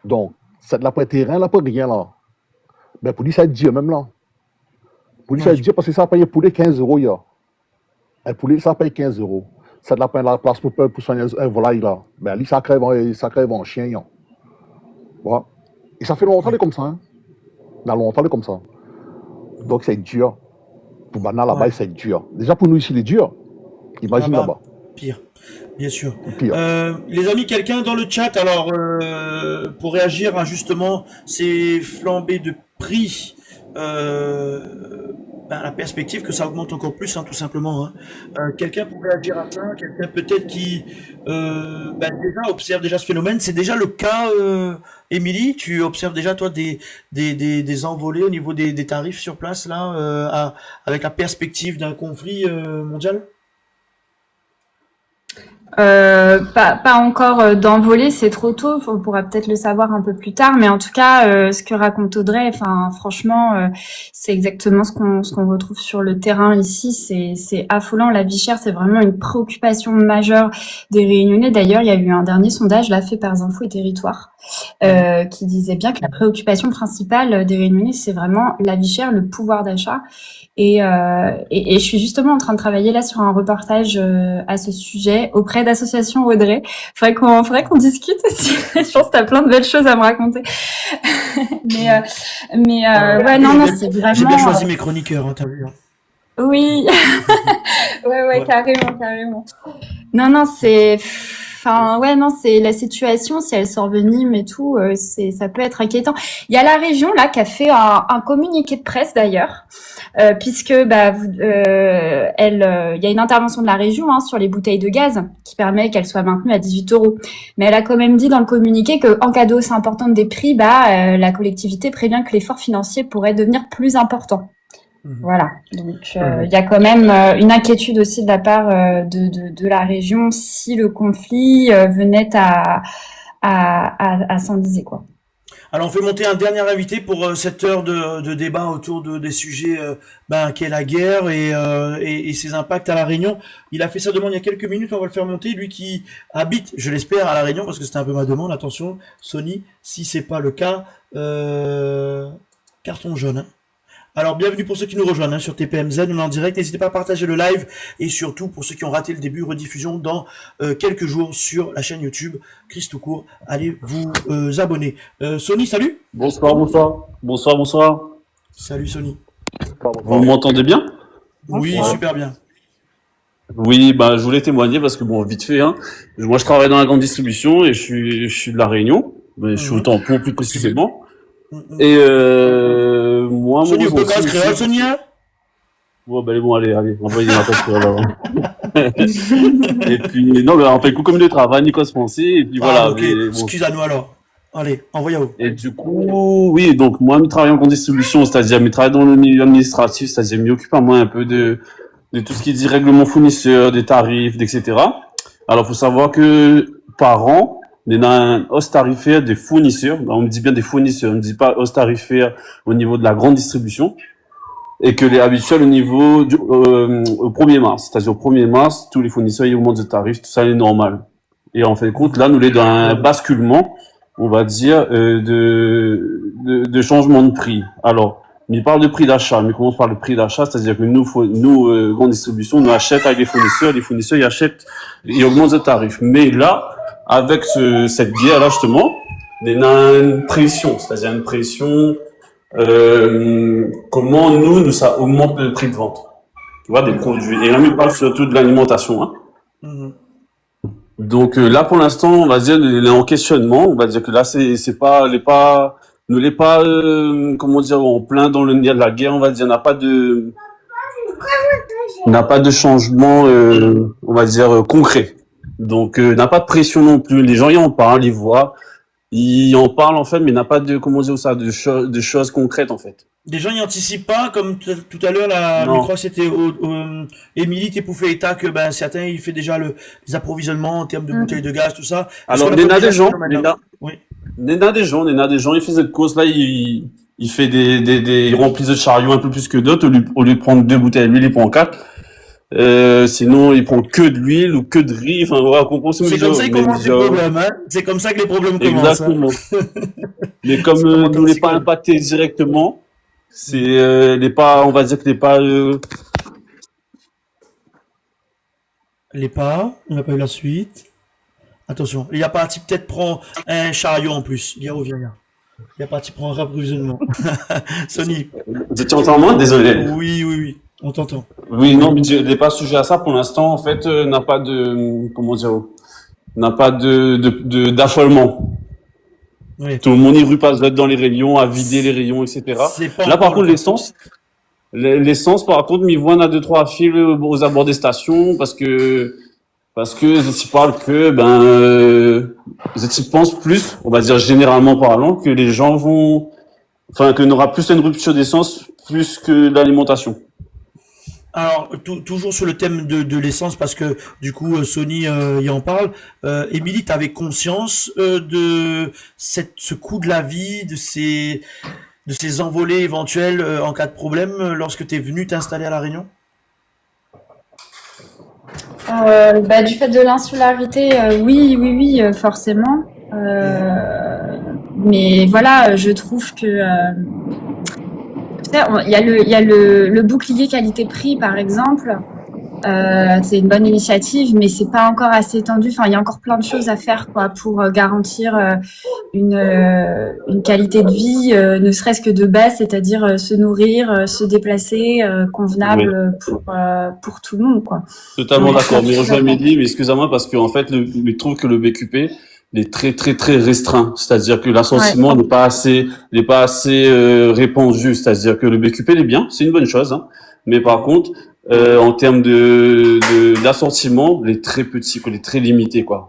Donc, c'est de la terrain, là, pas rien, là. Mais pour lui, ça dit même là. Pour lui, ça dit parce que ça a payé poulet 15 €, hier. Un poulet, ça paye 15 €. C'est de la place pour soigner un volaille, là. Mais lui, ça crève en chien, là. Voilà. Et ça fait longtemps comme ça, hein. Dans longtemps, comme ça. Donc, c'est dur. Pour Bana, là-bas, Ouais. c'est dur. Déjà, pour nous, ici, il est dur. Imagine Là-bas, là-bas. pire, bien sûr. Pire. Les amis, quelqu'un dans le chat, alors, pour réagir à justement ces flambées de prix, la perspective que ça augmente encore plus, hein, tout simplement. Hein. Quelqu'un pour réagir à ça, quelqu'un peut-être qui déjà observe déjà ce phénomène. C'est déjà le cas, Émilie, tu observes déjà toi des envolées au niveau des tarifs sur place là, avec la perspective d'un conflit mondial? Pas encore d'envolée, c'est trop tôt. On pourra peut-être le savoir un peu plus tard, mais en tout cas, ce que raconte Audrey, enfin, franchement, c'est exactement ce qu'on retrouve sur le terrain ici. C'est affolant. La vie chère, c'est vraiment une préoccupation majeure des Réunionnais. D'ailleurs, il y a eu un dernier sondage là fait par Zinfo et Territoire qui disait bien que la préoccupation principale des Réunionnais, c'est vraiment la vie chère, le pouvoir d'achat. Et je suis justement en train de travailler là sur un reportage à ce sujet auprès d'associations Audrey. Faudrait qu'on discute aussi. Je pense que t'as plein de belles choses à me raconter. Ouais, non, c'est J'ai bien vraiment. choisi mes chroniqueurs, hein, t'as vu. Hein. Oui, ouais, Ouais. carrément. Non, c'est la situation, si elle s'envenime et tout, ça peut être inquiétant. Il y a la région là qui a fait un communiqué de presse d'ailleurs, puisque il y a une intervention de la région sur les bouteilles de gaz qui permet qu'elles soient maintenues à 18 €. Mais elle a quand même dit dans le communiqué que en cas de hausse importante des prix, la collectivité prévient que l'effort financier pourrait devenir plus important. Voilà, donc il y a quand même une inquiétude aussi de la part de la région si le conflit venait à s'enliser, quoi. Alors on fait monter un dernier invité pour cette heure de débat autour des sujets qu'est la guerre et ses impacts à La Réunion. Il a fait sa demande il y a quelques minutes, on va le faire monter. Lui qui habite, je l'espère, à La Réunion, parce que c'était un peu ma demande. Attention, Sony, si c'est pas le cas, carton jaune. Hein. Alors bienvenue pour ceux qui nous rejoignent sur TPMZ, on est en direct, n'hésitez pas à partager le live et surtout pour ceux qui ont raté le début, rediffusion dans quelques jours sur la chaîne YouTube Chris Toucourt, allez vous abonner. Sony, salut. Bonsoir. Salut Sony. Vous m'entendez bien? Oui, super bien. Oui, je voulais témoigner parce que bon, vite fait, hein. Moi, je travaille dans la grande distribution et je suis de La Réunion, mais je suis au tampon plus précisément. Et moi, Sony, mon on peut ressenti pas créole, aussi- Sony, hein? Bon, bon, allez, envoyez ma cause créole. Et puis, non, on fait coup comme de travail, Nicolas Français, et puis voilà. Ok, mais bon. excuse-nous alors. Allez, envoyez à vous. Et du coup, oui, donc moi, je travaille en grande distribution, c'est-à-dire, je travaille dans le milieu administratif, c'est-à-dire, je m'occupe à moi un peu de tout ce qui est dit règlement fournisseur, des tarifs, etc. Alors, faut savoir que par an, il y a une hausse tarifaire des fournisseurs. On me dit bien des fournisseurs, on ne dit pas hausse tarifaire au niveau de la grande distribution. Et que les habituels au niveau au 1er mars. C'est-à-dire au 1er mars, tous les fournisseurs ils augmentent de tarifs, tout ça est normal. Et en fin de compte, là, nous, on est dans un basculement, on va dire, de changement de prix. Alors, il parle de prix d'achat, mais comment on parle de prix d'achat? C'est-à-dire que nous, grande distribution, nous achetons avec les fournisseurs ils achètent, ils augmentent de tarifs. Mais là, avec cette guerre-là, justement, il y a une pression, c'est-à-dire une pression, comment nous, ça augmente le prix de vente. Tu vois, des produits. Et là, il parle surtout de l'alimentation, hein. Donc là, pour l'instant, on va dire, il est en questionnement. On va dire que là, comment dire, en plein dans le nerf de la guerre. On va dire, n'a pas de changement, on va dire concret. Donc, n'a pas de pression non plus. Les gens, ils en parlent, ils voient, ils en parlent en fait, mais n'a pas de, comment dire ça, de choses concrètes en fait. Des gens n'y anticipent pas, comme tout à l'heure, je Non. crois que c'était Émilie Tépoufé État, que certains, il fait déjà les approvisionnements en termes de bouteilles de gaz, tout ça. Est-ce Alors, qu'on a il y en pas a déjà des ce gens, phénomène-là? il y en a- Oui. il y en a des gens, ils font cette course là, il fait ils remplissent de chariots un peu plus que d'autres, au lieu de prendre 2 bouteilles d'huile, il prend 4. Sinon, il prend que de l'huile ou que de riz, enfin, voilà, qu'on consomme C'est comme ça qu'ils commencent les problèmes, hein. C'est comme ça que les problèmes commencent. Hein. Exactement. Mais comme nous n'est pas impacté directement, on va dire que Les pas, on n'a pas eu la suite. Attention, il y a parti peut-être prend un chariot en plus. Il revient là. Il est parti pour un rapprovisionnement. Sony. Vous étiez encore moins? Désolé. Oui, on t'entend. Oui, non, mais je n'ai pas sujet à ça pour l'instant. En fait, n'a pas de, comment dire, n'a pas d'affolement. Oui. Tout le monde y rue passe dans les rayons, à vider les rayons, etc. Là, par contre, l'essence, par contre, m'y voit, on a 2-3 fils aux abords des stations parce que je parle que, je pense plus, on va dire généralement parlant, que les gens que n'aura plus une rupture d'essence plus que l'alimentation. Alors, toujours sur le thème de l'essence, parce que du coup, Sony y en parle. Émilie, tu avais conscience de ce coût de la vie, de ces envolées éventuelles en cas de problème lorsque tu es venu t'installer à La Réunion? Du fait de l'insularité, oui, forcément. Mais voilà, je trouve que il y a le bouclier qualité-prix, par exemple. C'est une bonne initiative, mais c'est pas encore assez étendu. Enfin, il y a encore plein de choses à faire, quoi, pour garantir une qualité de vie, ne serait-ce que de base, c'est-à-dire se nourrir, se déplacer, convenable pour tout le monde, quoi. Totalement Donc, d'accord. Mais rejoins Amélie, mais excusez-moi parce qu'en fait, je trouve que le BQP il est très très très restreint. C'est-à-dire que l'assentiment n'est pas assez répandu. C'est-à-dire que le BQP il est bien, c'est une bonne chose, hein. Mais par contre, en termes d'assentiment, il est très petit, il est très limité, quoi.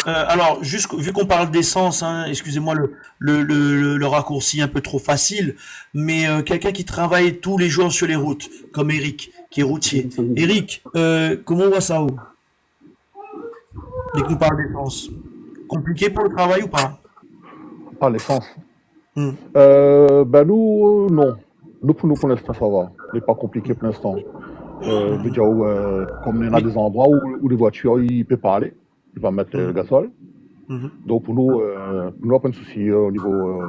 Alors, juste vu qu'on parle d'essence, hein, excusez-moi le raccourci un peu trop facile, mais quelqu'un qui travaille tous les jours sur les routes, comme Eric, qui est routier. Eric, comment on voit ça, dès que nous parlons d'essence? Compliqué pour le travail ou pas? Pas l'essence. Hmm. Nous, non. Nous, pour l'instant, ça va. Il n'est pas compliqué pour l'instant. Déjà, comme il y en a des endroits où les voitures, ils ne peuvent pas aller. Ils vont mettre le gazole. Donc, pour nous, il n'y a pas de souci au niveau.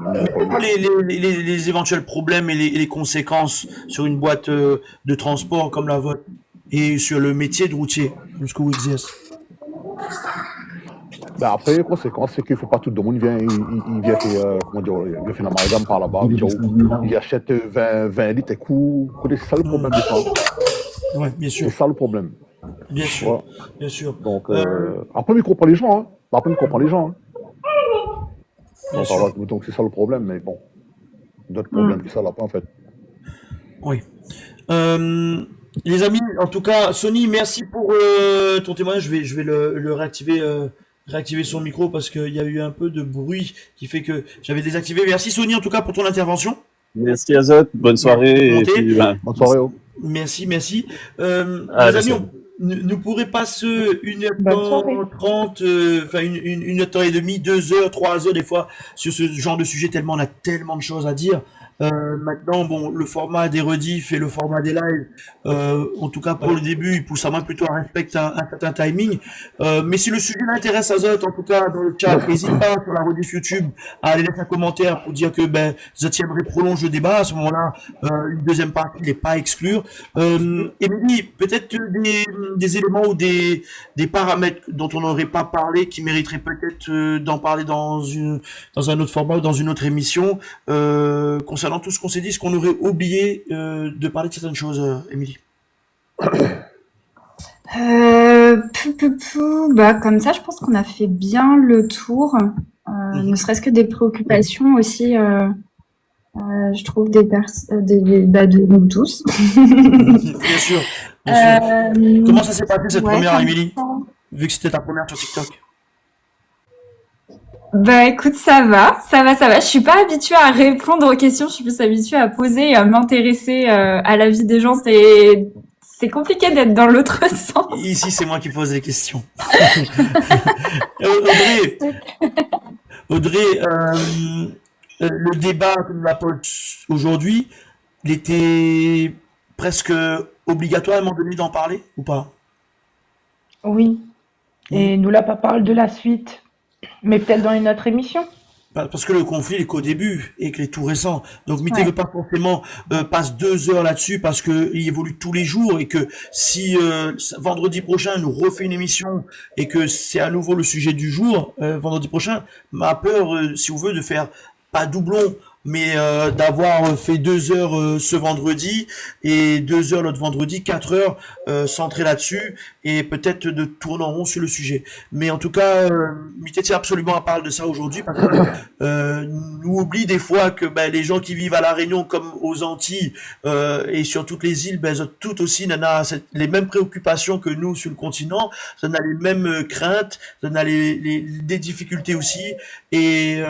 Les éventuels problèmes et les conséquences sur une boîte de transport comme la vôtre et sur le métier de routier, ce que vous exercez? Après, les conséquences, c'est qu'il ne faut pas tout le monde vient, il vient faire, il vient faire un amalgame par là-bas, il achète 20 litres et coup. C'est ça le problème de ça. Oui, bien sûr. C'est ça le problème. Bien sûr, ouais. Bien sûr. Donc, après, il comprend les gens, hein. Après, il comprend les gens, hein. Donc, c'est ça le problème, mais bon. D'autres problèmes que ça, là, en fait. Oui. Les amis, en tout cas, Sony, merci pour ton témoignage. Je vais le réactiver son micro parce qu'il y a eu un peu de bruit qui fait que j'avais désactivé. Merci Sony, en tout cas, pour ton intervention. Merci Azot, bonne soirée. Et puis, bonne soirée. Merci. Les amis, nous pourrez passer 1h30, enfin 1h30, 2h, 3h des fois sur ce genre de sujet tellement on a tellement de choses à dire. Maintenant, bon, le format des rediffs et le format des lives, en tout cas pour le début, il pousse à moi plutôt à respecter un certain timing. Mais si le sujet l'intéresse à Zot, en tout cas dans le chat, n'hésite pas sur la rediff YouTube à aller laisser un commentaire pour dire que Zot aimerait prolonger le débat. À ce moment-là, une deuxième partie n'est pas à exclure. Émilie, peut-être des éléments ou des paramètres dont on n'aurait pas parlé qui mériteraient peut-être d'en parler dans un autre format ou dans une autre émission concernant tout ce qu'on s'est dit, ce qu'on aurait oublié de parler de certaines choses, Émilie. Comme ça, je pense qu'on a fait bien le tour, ne serait-ce que des préoccupations aussi, je trouve, de nous tous. Bien sûr. Comment ça s'est passé cette première, Émilie, vu que c'était ta première sur TikTok? Écoute, ça va. Je suis pas habituée à répondre aux questions, je suis plus habituée à poser et à m'intéresser à la vie des gens. C'est compliqué d'être dans l'autre sens. Ici, c'est moi qui pose les questions. Audrey, le débat que nous avons aujourd'hui, il était presque obligatoire à un moment donné d'en parler ou pas? Oui. Et nous là pas parle de la suite. Mais peut-être dans une autre émission. parce que le conflit n'est qu'au début et qu'il est tout récent. Donc Mité Ouais. veut pas forcément passe 2 heures là-dessus parce que il évolue tous les jours et que si vendredi prochain nous refait une émission et que c'est à nouveau le sujet du jour vendredi prochain, ma peur, si vous voulez, de faire pas doublon, mais d'avoir fait 2 heures ce vendredi et 2 heures l'autre vendredi, 4 heures centrées là-dessus et peut-être de tourner en rond sur le sujet. Mais en tout cas, Mité tient absolument à parler de ça aujourd'hui parce que nous oublie des fois que les gens qui vivent à La Réunion comme aux Antilles et sur toutes les îles, elles ont toutes aussi les mêmes préoccupations que nous sur le continent, ça a les mêmes craintes, ça a des difficultés aussi et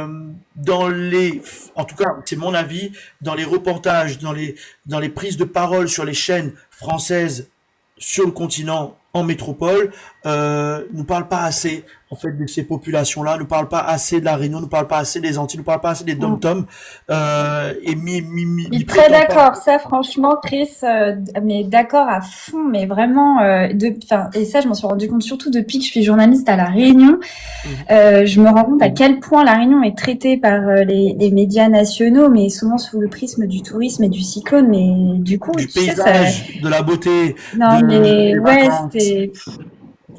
en tout cas, c'est mon avis, dans les reportages, dans les prises de parole sur les chaînes françaises sur le continent, en métropole, nous parle pas assez en fait de ces populations-là, nous parle pas assez de la Réunion, nous parle pas assez des Antilles, nous parle pas assez des Dom-Tom, et Je suis très d'accord, ça franchement, Chris, mais d'accord à fond, mais vraiment, et ça je m'en suis rendu compte surtout depuis que je suis journaliste à La Réunion, je me rends compte à quel point La Réunion est traitée par les médias nationaux, mais souvent sous le prisme du tourisme et du cyclone, mais du coup, du tu sais, paysage, de la beauté, non de mais des ouais, vacances.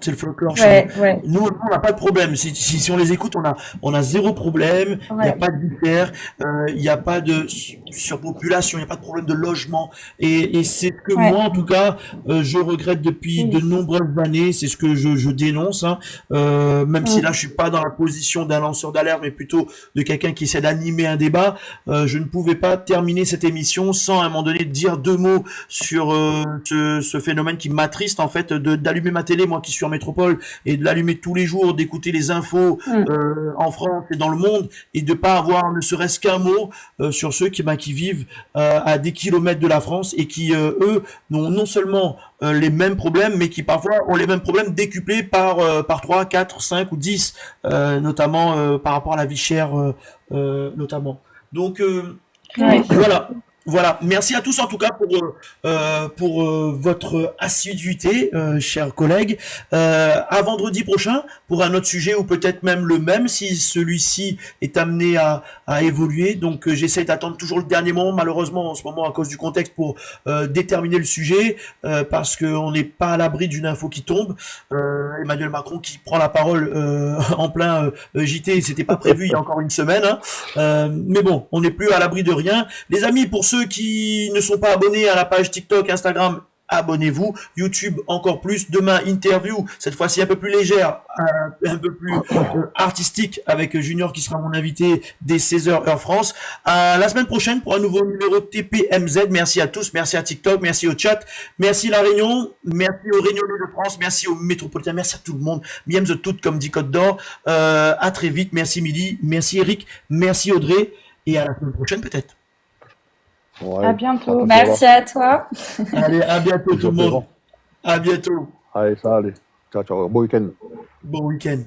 C'est le folklore chez ouais, nous. ouais, Nous, on n'a pas de problème. Si on les écoute, on a zéro problème. Il n'y a ouais. pas de diffère, il n'y a pas de surpopulation, il n'y a pas de problème de logement. Et c'est ce que Ouais. moi, en tout cas, je regrette depuis de nombreuses années. C'est ce que je dénonce, hein. Même si là, je suis pas dans la position d'un lanceur d'alerte, mais plutôt de quelqu'un qui essaie d'animer un débat. Je ne pouvais pas terminer cette émission sans, à un moment donné, dire 2 mots sur ce phénomène qui m'attriste, en fait, d'allumer ma télé, moi qui suis en métropole, et de l'allumer tous les jours, d'écouter les infos en France et dans le monde, et de pas avoir ne serait-ce qu'un mot sur ceux qui vivent à des kilomètres de la France et qui, eux, n'ont non seulement les mêmes problèmes, mais qui parfois ont les mêmes problèmes décuplés par 3, 4, 5 ou 10, notamment par rapport à la vie chère, notamment. Donc, Ouais. voilà. Merci à tous en tout cas pour votre assiduité, chers collègues. À vendredi prochain pour un autre sujet ou peut-être même le même si celui-ci est amené à évoluer. Donc j'essaie d'attendre toujours le dernier moment, malheureusement en ce moment à cause du contexte pour déterminer le sujet parce qu'on n'est pas à l'abri d'une info qui tombe. Emmanuel Macron qui prend la parole en plein JT, c'était pas prévu il y a encore une semaine. Hein. Mais bon, on n'est plus à l'abri de rien. Les amis, pour ceux qui ne sont pas abonnés à la page TikTok, Instagram, abonnez-vous. YouTube encore plus. Demain, interview, cette fois-ci un peu plus légère, un peu plus artistique avec Junior qui sera mon invité dès 16h heure France. La semaine prochaine pour un nouveau numéro TPMZ. Merci à tous, merci à TikTok, merci au chat, merci La Réunion, merci aux Réunionnais de France, merci aux Métropolitains, merci à tout le monde. Miam the tout comme dit Côte d'Or. À très vite. Merci Midi, merci Eric, merci Audrey et à la semaine prochaine peut-être. Ouais, À bientôt. ça Merci à toi. Allez, à bientôt tout le monde. À bientôt. Allez, ça, allez. Ciao, ciao. Bon week-end. Bon week-end.